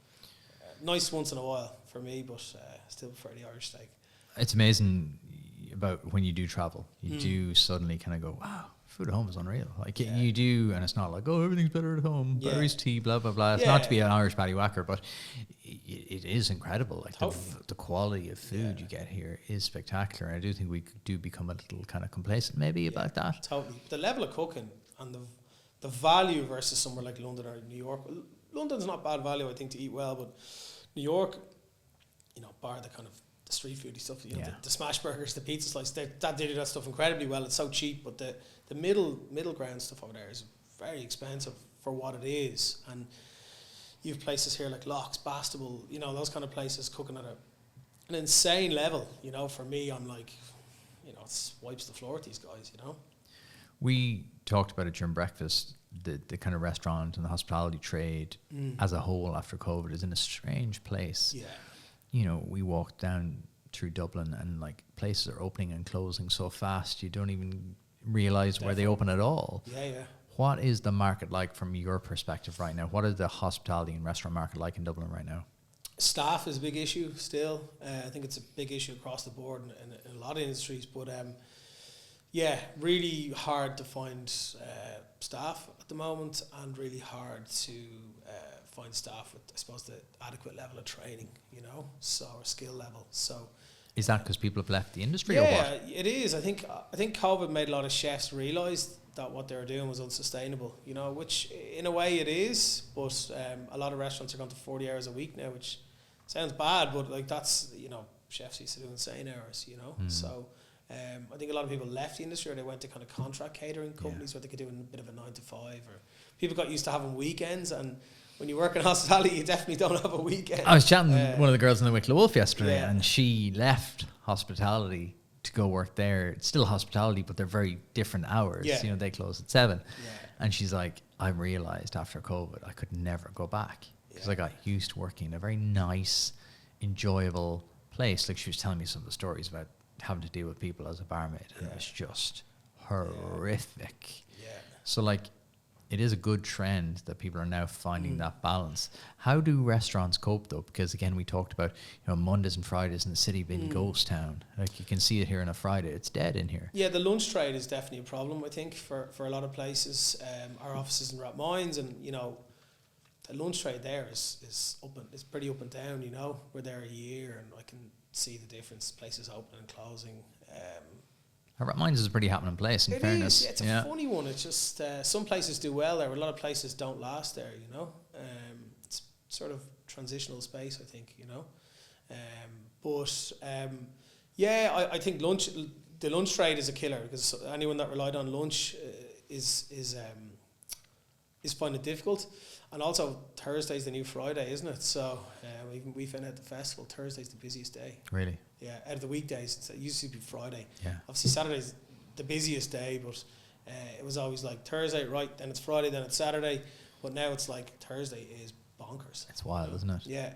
Nice once in a while for me, but still prefer the Irish steak. It's amazing about when you do travel. You do suddenly kind of go, wow, food at home is unreal. Like you do, and it's not like, oh, everything's better at home. Barry's tea, blah, blah, blah. It's not to be an Irish paddywhacker, but it is incredible. Like the quality of food you get here is spectacular. I do think we do become a little kind of complacent maybe about that. Totally. The level of cooking and the value versus somewhere like London or New York. London's not bad value, I think, to eat well, but New York, bar the kind of the street foody stuff, the smash burgers, the pizza slice, they do that stuff incredibly well. It's so cheap, but the middle ground stuff over there is very expensive for what it is. And you have places here like Locks, Bastable, those kind of places cooking at an insane level. For me, I'm like, it wipes the floor with these guys. We talked about it during breakfast. The kind of restaurant and the hospitality trade as a whole after COVID is in a strange place. Yeah. We walked down through Dublin, and like places are opening and closing so fast you don't even realise where they open at all. Yeah. What is the market like from your perspective right now? What is the hospitality and restaurant market like in Dublin right now? Staff is a big issue still. I think it's a big issue across the board in a lot of industries, but really hard to find staff at the moment, and really hard to find staff with, I suppose, the adequate level of training, or skill level. So, is that because people have left the industry, or what? Yeah, it is. I think COVID made a lot of chefs realise that what they were doing was unsustainable. Which in a way it is, but a lot of restaurants are going to 40 hours a week now, which sounds bad, but like that's chefs used to do insane hours. So. I think a lot of people left the industry, or they went to kind of contract catering companies where they could do a bit of a 9 to 5, or people got used to having weekends, and when you work in hospitality you definitely don't have a weekend. I was chatting with one of the girls in the Wicklow Wolf yesterday, and she left hospitality to go work there. It's still hospitality, but they're very different hours. They close at 7, and she's like, I realised after COVID I could never go back, because I got used to working in a very nice, enjoyable place. Like, she was telling me some of the stories about having to deal with people as a barmaid, and it was just horrific. So like, it is a good trend that people are now finding that balance. How do restaurants cope though? Because again, we talked about, Mondays and Fridays in the city being ghost town. Like you can see it here on a Friday, it's dead in here. Yeah, the lunch trade is definitely a problem, I think, for a lot of places. Our offices in Rathmines, and the lunch trade there is pretty up and down. We're there a year, and I can see the difference. Places opening and closing. Rathmines is a pretty happening place, in fairness. It's a funny one. It's just some places do well there, but a lot of places don't last there. It's sort of transitional space, I think. I think the lunch trade is a killer, because anyone that relied on lunch is finding it difficult. And also Thursday's the new Friday, isn't it? So we found out the festival, Thursday's the busiest day. Really? Yeah, out of the weekdays, it used to be Friday. Yeah. Obviously Saturday's the busiest day, but it was always like Thursday, right, then it's Friday, then it's Saturday. But now it's like Thursday is bonkers. It's wild, isn't it? Yeah.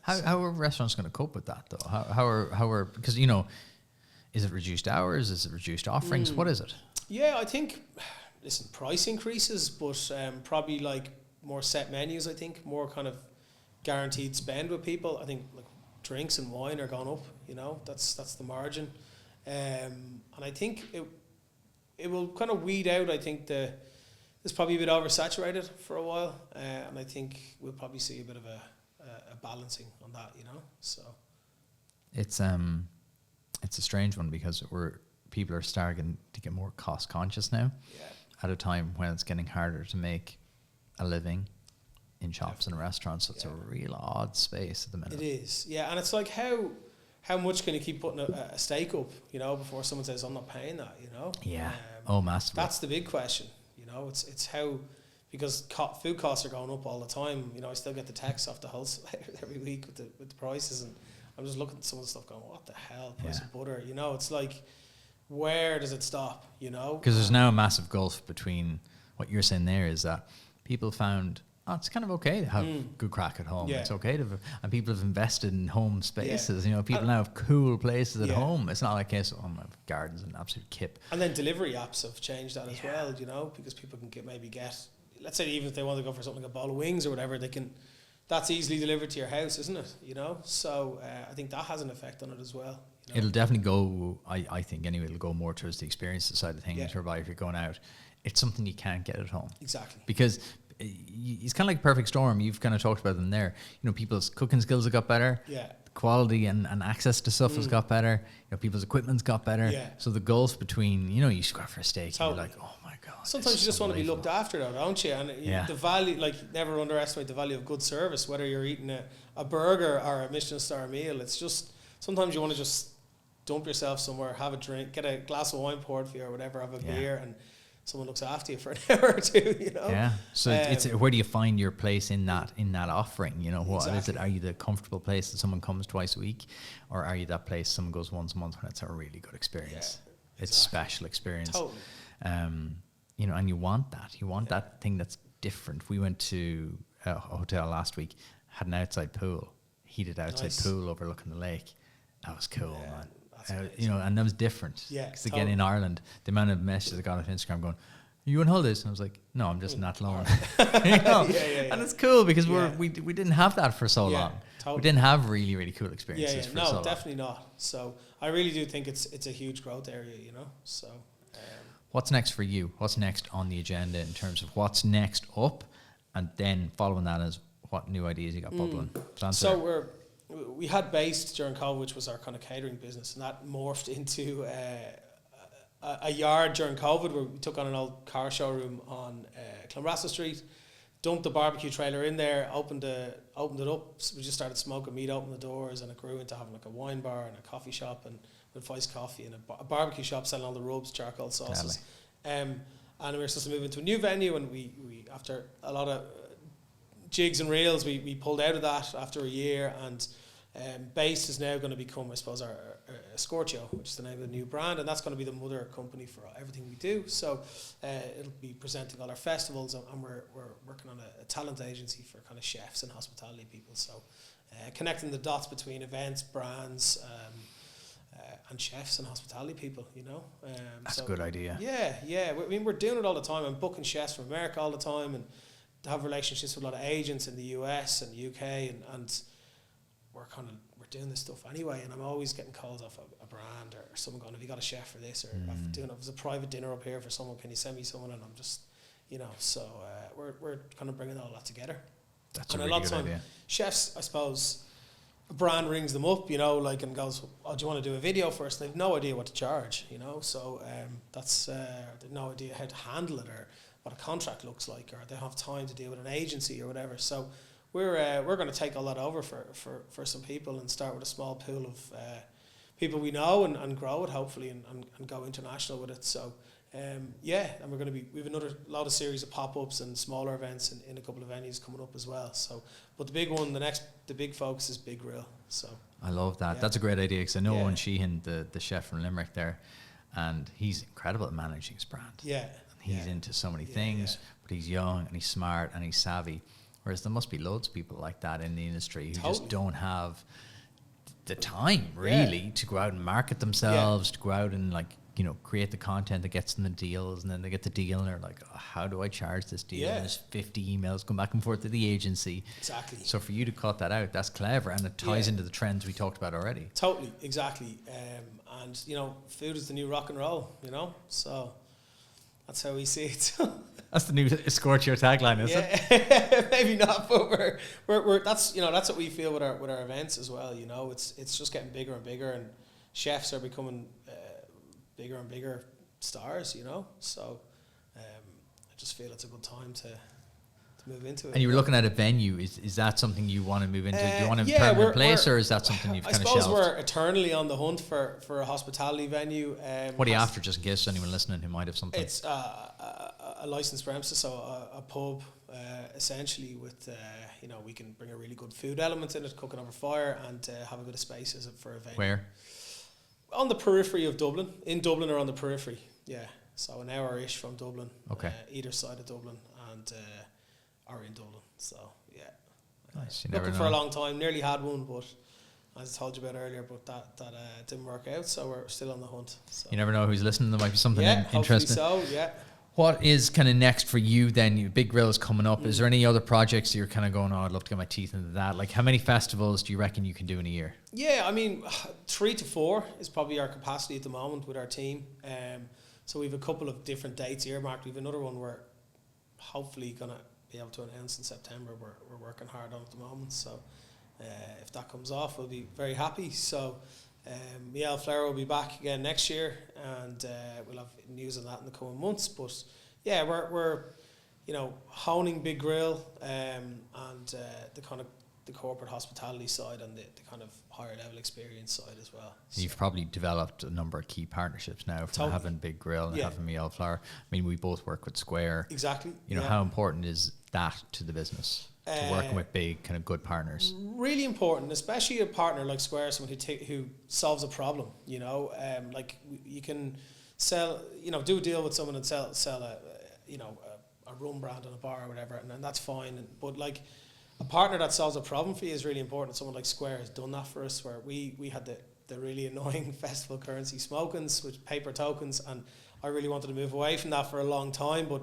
How are restaurants going to cope with that though? How are because is it reduced hours? Is it reduced offerings? What is it? Yeah, I think price increases, but probably like more set menus. I think more kind of guaranteed spend with people. I think like drinks and wine are going up. That's the margin, and I think it will kind of weed out. I think it's probably a bit oversaturated for a while, and I think we'll probably see a bit of a balancing on that. So it's a strange one, because people are starting to get more cost conscious now. Yeah. At a time when it's getting harder to make a living in shops and restaurants. So it's a real odd space at the minute. It is, yeah. And it's like, how much can you keep putting a stake up, before someone says, I'm not paying that, Yeah. Massively. That's the big question, it's how, because food costs are going up all the time. I still get the text off the wholesaler every week with the prices, and I'm just looking at some of the stuff going, what the hell, price of butter, it's like, where does it stop, Because there's now a massive gulf between what you're saying there is that people found, it's kind of okay to have good crack at home. Yeah. It's okay and people have invested in home spaces. Yeah. People now have cool places at home. It's not like a case of, my garden's an absolute kip. And then delivery apps have changed that as well, because people can get, let's say even if they want to go for something like a bowl of wings or whatever, that's easily delivered to your house, isn't it? So I think that has an effect on it as well. It'll definitely go, I think anyway, it'll go more towards the experience side of things, whereby if you're going out, it's something you can't get at home. Exactly. Because it's kind of like a perfect storm. You've kind of talked about them there. People's cooking skills have got better. Yeah. Quality and access to stuff has got better. People's equipment's got better. Yeah. So the gulf between, you just go out for a steak and you're like, oh my God. Sometimes you just want to be looked after though, don't you? And the value, never underestimate the value of good service, whether you're eating a burger or a Michelin star meal. It's just, sometimes you want to just dump yourself somewhere, have a drink, get a glass of wine poured for you or whatever, have a beer, and someone looks after you for an hour or two, Yeah. So it's where do you find your place in that offering? What is it? Are you the comfortable place that someone comes twice a week, or are you that place someone goes once a month when it's a really good experience? Yeah, it's a special experience. Totally. And you want that. You want that thing that's different. We went to a hotel last week, had an outside pool, heated outside pool overlooking the lake. That was cool, man. And that was different. Yeah. Because again, in Ireland, the amount of messages I got on Instagram going, "Are you on holidays?" And I was like, "No, I'm just in Athlone." And it's cool because we didn't have that for so long. Totally. We didn't have really, really cool experiences for so long. No, definitely not. So I really do think it's a huge growth area, So what's next for you? What's next on the agenda in terms of what's next up, and then following that is what new ideas you got bubbling? So we had Baste during COVID, which was our kind of catering business, and that morphed into a yard during COVID where we took on an old car showroom on Clonbrassil Street, dumped the barbecue trailer in there, opened it up. So we just started smoking meat, opened the doors, and it grew into having like a wine bar and a coffee shop and with iced coffee and a barbecue shop selling all the rubs, charcoal sauces. And we were supposed to move into a new venue, and we after a lot of jigs and reels, we pulled out of that after a year, and Baste is now going to become, I suppose, our Scorchio, which is the name of the new brand, and that's going to be the mother company for everything we do. So it'll be presenting all our festivals, and we're working on a talent agency for kind of chefs and hospitality people. So connecting the dots between events, brands, and chefs and hospitality people, you know. That's a good idea. Yeah. I mean, we're doing it all the time. I'm booking chefs from America all the time, and to have relationships with a lot of agents in the US and UK, and we're doing this stuff anyway. And I'm always getting calls off a brand or someone going, "Have you got a chef for this?" Or "There's a private dinner up here for someone. Can you send me someone?" And I'm just, you know, so we're kind of bringing all that together. That's a really good idea. Chefs, I suppose, a brand rings them up, you know, like, and goes, "Oh, do you want to do a video first?" And they've no idea what to charge, you know. So they've no idea how to handle it or what a contract looks like, or they don't have time to deal with an agency or whatever. So we're going to take all that over for some people and start with a small pool of people we know and grow it hopefully and go international with it. So and we're going to we have another lot of series of pop-ups and smaller events in a couple of venues coming up as well. So, but the big one, the big focus is Big Grill. So I love that. That's a great idea, because I know Owen Sheehan, the chef from Limerick there, and he's incredible at managing his brand. Yeah. He's into so many things, but he's young and he's smart and he's savvy. Whereas there must be loads of people like that in the industry who just don't have the time really to go out and market themselves, to go out and, like, you know, create the content that gets them the deals, and then they get the deal and they're like, "Oh, how do I charge this deal?" And there's 50 emails going back and forth to the agency. Exactly. So for you to cut that out, that's clever, and it ties into the trends we talked about already. Totally, exactly. And you know, food is the new rock and roll, you know, so that's how we see it. That's the new Scorchio tagline, is it? Maybe not, but we're that's, you know, that's what we feel with our events as well. You know, it's just getting bigger and bigger, and chefs are becoming bigger and bigger stars. You know, so I just feel it's a good time to move into it. And you were looking at a venue. Is that something you want to move into? Do you want a permanent place, or is that something you've kind of shelved? I suppose we're eternally on the hunt for a hospitality venue. What are you after, just in case anyone listening who might have something? It's a licensed premises, so a pub, essentially, with you know, we can bring a really good food element in it, cooking over fire, and have a bit of space as for a venue. Where? On the periphery of Dublin. In Dublin or on the periphery, yeah. So an hour-ish from Dublin. Okay. Either side of Dublin, and are in Dublin. So yeah. Nice. Looking for a long time. Nearly had one, but as I told you about earlier, but that didn't work out. So we're still on the hunt. So. You never know who's listening. There might be something interesting. Hopefully so. Yeah. What is kind of next for you then? Big Grill is coming up. Is there any other projects that you're kind of going, "Oh, I'd love to get my teeth into that"? Like, how many festivals do you reckon you can do in a year? Yeah, I mean, 3 to 4 is probably our capacity at the moment with our team. So we have a couple of different dates earmarked. We have another one we're hopefully going to be able to announce in September. We're working hard on at the moment. So if that comes off, we'll be very happy. So Auld Flower will be back again next year, and we'll have news on that in the coming months. But yeah, we're you know, honing Big Grill and the kind of the corporate hospitality side and the kind of higher level experience side as well. So you've probably developed a number of key partnerships now from having Big Grill and having Auld Flower. I mean, we both work with Square. Exactly. You know, how important is that to the business? To working with big, kind of good partners. Really important, especially a partner like Square, someone who solves a problem. You know, like you can sell, you know, do a deal with someone and sell a, you know, a rum brand on a bar or whatever, and that's fine. But like a partner that solves a problem for you is really important. Someone like Square has done that for us, where we had the really annoying festival currency smokings with paper tokens, and I really wanted to move away from that for a long time, but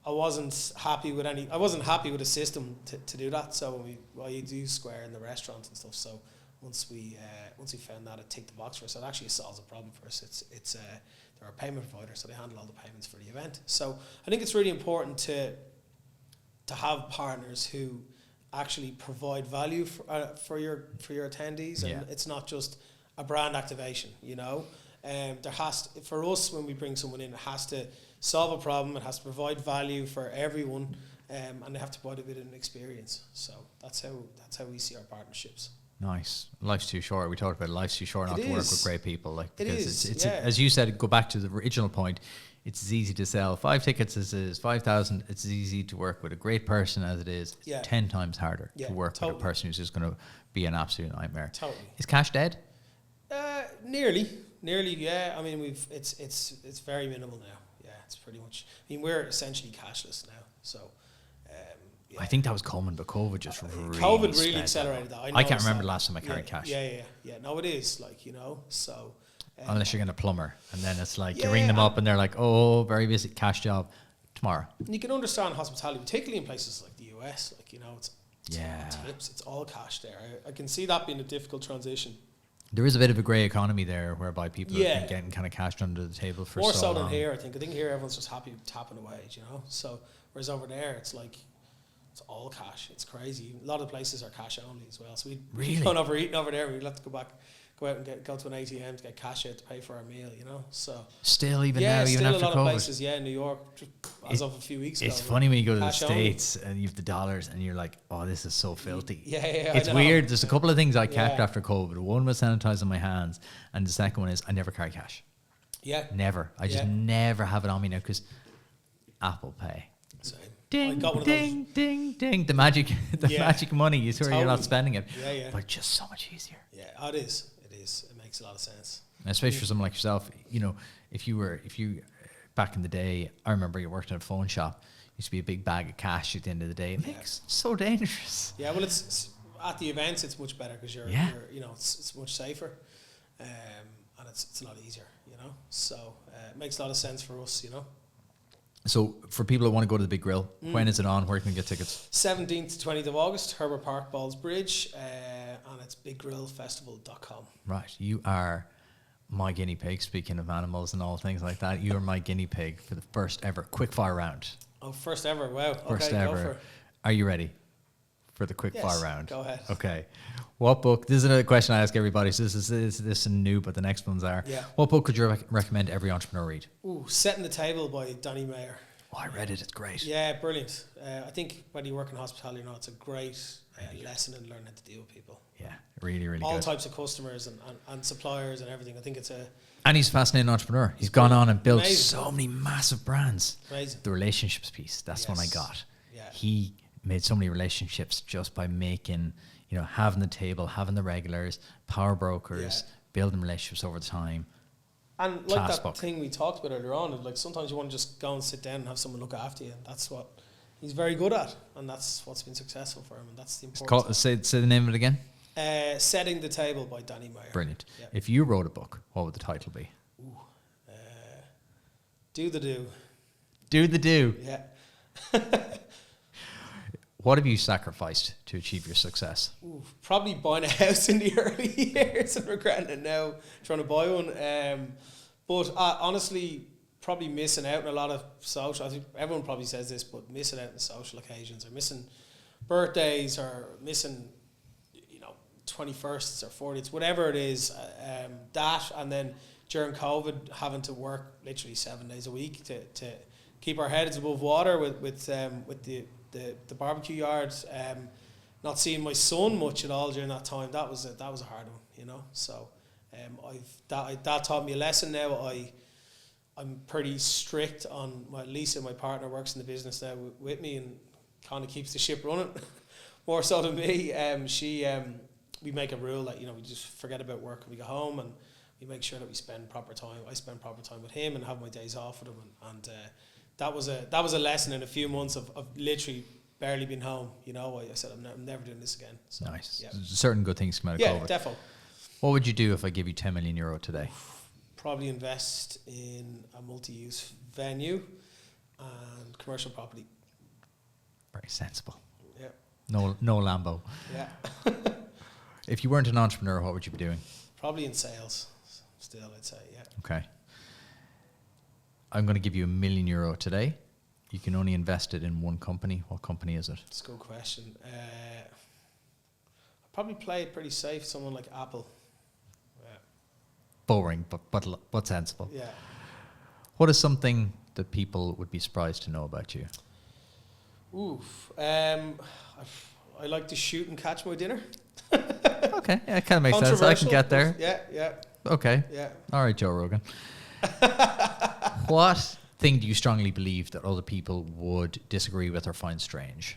I wasn't happy with a system to do that. So you do Square in the restaurants and stuff. So once we found that, it ticked the box for us. It actually solves a problem for us. They're a payment provider, so they handle all the payments for the event. So I think it's really important to have partners who actually provide value for your attendees, and it's not just a brand activation. You know, for us, when we bring someone in, it has to solve a problem, it has to provide value for everyone, and they have to provide a bit of an experience. So that's how we see our partnerships. Nice. Life's too short. We talked about life's too short not to work with great people. Like, because it's as you said, go back to the original point. It's as easy to sell 5 tickets as it is 5,000. It's as easy to work with a great person as it is. It's 10 times harder to work with a person who's just going to be an absolute nightmare. Totally. Is cash dead? Nearly. Yeah. I mean, it's very minimal now. It's pretty much. I mean, we're essentially cashless now. So, I think that was coming, but COVID just really accelerated that. I can't remember the last time I carried cash. Yeah. No, it is, like, you know. So, Unless you're getting a plumber, and then it's like you Yeah, ring them up and they're like, "Oh, very busy, cash job tomorrow." And you can understand hospitality, particularly in places like the US. Like, you know, it's tips, it's all cash there. I can see that being a difficult transition. There is a bit of a grey economy there, whereby people have Yeah. been getting kind of cashed under the table for More so so long. than here, I think. I think here everyone's just happy tapping away, you know. So whereas over there, it's like it's all cash. It's crazy. A lot of places are cash only as well. So we'd Really? gone over eating over there. We'd have to go out and go to an ATM to get cash out to pay for our meal, you know. So Still, even yeah, now, even still after a lot COVID. of places. Yeah, in New York, as of a few weeks ago. It's funny when you go to the cash only. States and you have the dollars and you're like, "Oh, this is so filthy." Yeah, It's I know. weird. There's a couple of things I kept Yeah. after COVID. One was sanitizing my hands, and the second one is I never carry cash. Yeah. Never. I just Yeah. never have it on me now because Apple Pay. Same. I Ding, got one of ding, ding, ding. The magic, Yeah. magic money. You swear you're not Totally. spending it. Yeah, yeah. But just so much easier. Yeah, it is. It is. It makes a lot of sense. And especially for someone like yourself, you know, if you back in the day, I remember you worked in a phone shop. Used to be a big bag of cash at the end of the day. It makes it so dangerous. Yeah, well, it's at the events. It's much better because you're you know, it's much safer, and it's a lot easier, you know. So it makes a lot of sense for us, you know. So for people that want to go to the big grill, when is it on? Where can we get tickets? 17th to 20th of August, Herbert Park, Ballsbridge, and it's biggrillfestival.com. Right, you are my guinea pig. Speaking of animals and all things like that, you are my guinea pig for the first ever quickfire round. Oh, first ever! Wow. First okay, ever. Go for it. Are you ready for the quick Yes, fire round? go ahead. Okay. What book? This is another question I ask everybody. So this is new, but the next ones are. Yeah. What book could you recommend every entrepreneur read? Ooh, Setting the Table by Danny Mayer. Oh, I read it. It's great. Yeah, brilliant. I think whether you work in hospitality or not, it's a great lesson in learning how to deal with people. Yeah, really, really All good. types of customers and suppliers and everything. I think it's And he's a fascinating entrepreneur. He's gone on and built Amazing. so many massive brands. amazing. The relationships piece, that's one I Yes. got. Yeah. He made so many relationships just by making, you know, having the table, having the regulars, power brokers, Yeah. building relationships over time. And like Class that book. thing we talked about earlier on, like sometimes you want to just go and sit down and have someone look after you, and that's what he's very good at, and that's what's been successful for him, and that's the It's important. called, say the name of it again. Setting the Table by Danny Mayer. Brilliant. Yeah. If you wrote a book, what would the title be? Do the do. Do the do. Yeah. What have you sacrificed to achieve your success? Ooh, probably buying a house in the early years and regretting it now, trying to buy one. But honestly, probably missing out on a lot of social. I think everyone probably says this, but missing out on social occasions, or missing birthdays, or missing, 21sts or 40th, whatever it is. That, and then during COVID, having to work literally 7 days a week to keep our heads above water with the barbecue yards. Not seeing my son much at all during that time. That was a hard one, So that taught me a lesson. Now I'm pretty strict on Lisa, my partner, works in the business now with me and kind of keeps the ship running more so than me. We make a rule that we just forget about work and we go home, and we make sure that we spend proper time. I spend proper time with him and have my days off with him, and that was a lesson in a few months of literally barely being home. I said I'm never doing this again. So, Nice. Yeah. Certain good things come out of Yeah, COVID. defo. What would you do if I give you 10 million euro today? Probably invest in a multi-use venue and commercial property. Very sensible. Yeah. No Lambo. Yeah. If you weren't an entrepreneur, what would you be doing? Probably in sales still, I'd say, yeah. Okay. I'm going to give you €1 million today. You can only invest it in one company. What company is it? It's a good question. I'd probably play it pretty safe, someone like Apple. Yeah. Boring, but sensible. Yeah. What is something that people would be surprised to know about you? Oof. I like to shoot and catch my dinner. Okay, yeah, it kind of makes sense. I can get there. Yeah. Okay. Yeah. All right, Joe Rogan. What thing do you strongly believe that other people would disagree with or find strange?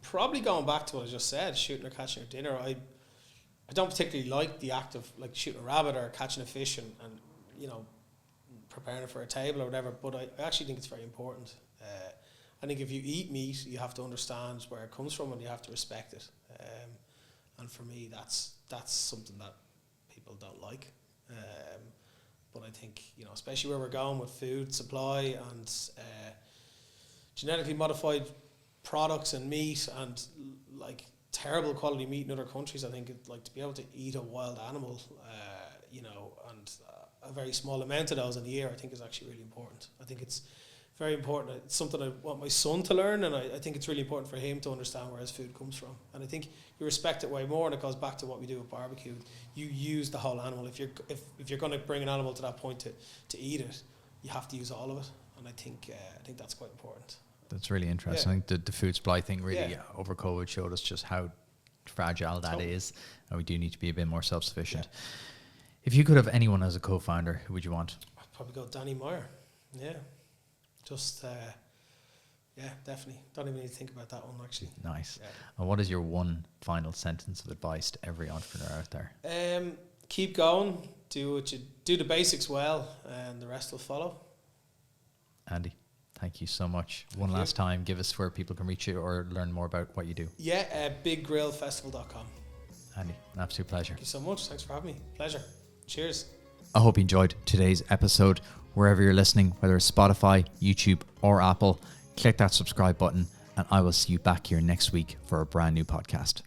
Probably going back to what I just said, shooting or catching a dinner. I don't particularly like the act of like shooting a rabbit or catching a fish and preparing it for a table or whatever, but I actually think it's very important. I think if you eat meat, you have to understand where it comes from and you have to respect it. And for me, that's something that people don't like. But I think, you know, especially where we're going with food supply and genetically modified products and meat and like terrible quality meat in other countries, I think like to be able to eat a wild animal, you know, and a very small amount of those in a year, I think is actually really important. I think it's very important. It's something I want my son to learn, and I think it's really important for him to understand where his food comes from. And I think you respect it way more, and it goes back to what we do with barbecue. You use the whole animal. If you're going to bring an animal to that point to eat it, you have to use all of it. And I think that's quite important. That's really interesting. I think the food supply thing really over COVID showed us just how fragile that is, and we do need to be a bit more self-sufficient. Yeah. If you could have anyone as a co-founder, who would you want? I'd probably go Danny Meyer. Yeah. Just, definitely. Don't even need to think about that one, actually. Nice. Yeah. And what is your one final sentence of advice to every entrepreneur out there? Keep going. Do the basics well, and the rest will follow. Andy, thank you so much. One last time, give us where people can reach you or learn more about what you do. Yeah, biggrillfestival.com. Andy, an absolute pleasure. Thank you so much. Thanks for having me. Pleasure. Cheers. I hope you enjoyed today's episode. Wherever you're listening, whether it's Spotify, YouTube, or Apple, click that subscribe button, and I will see you back here next week for a brand new podcast.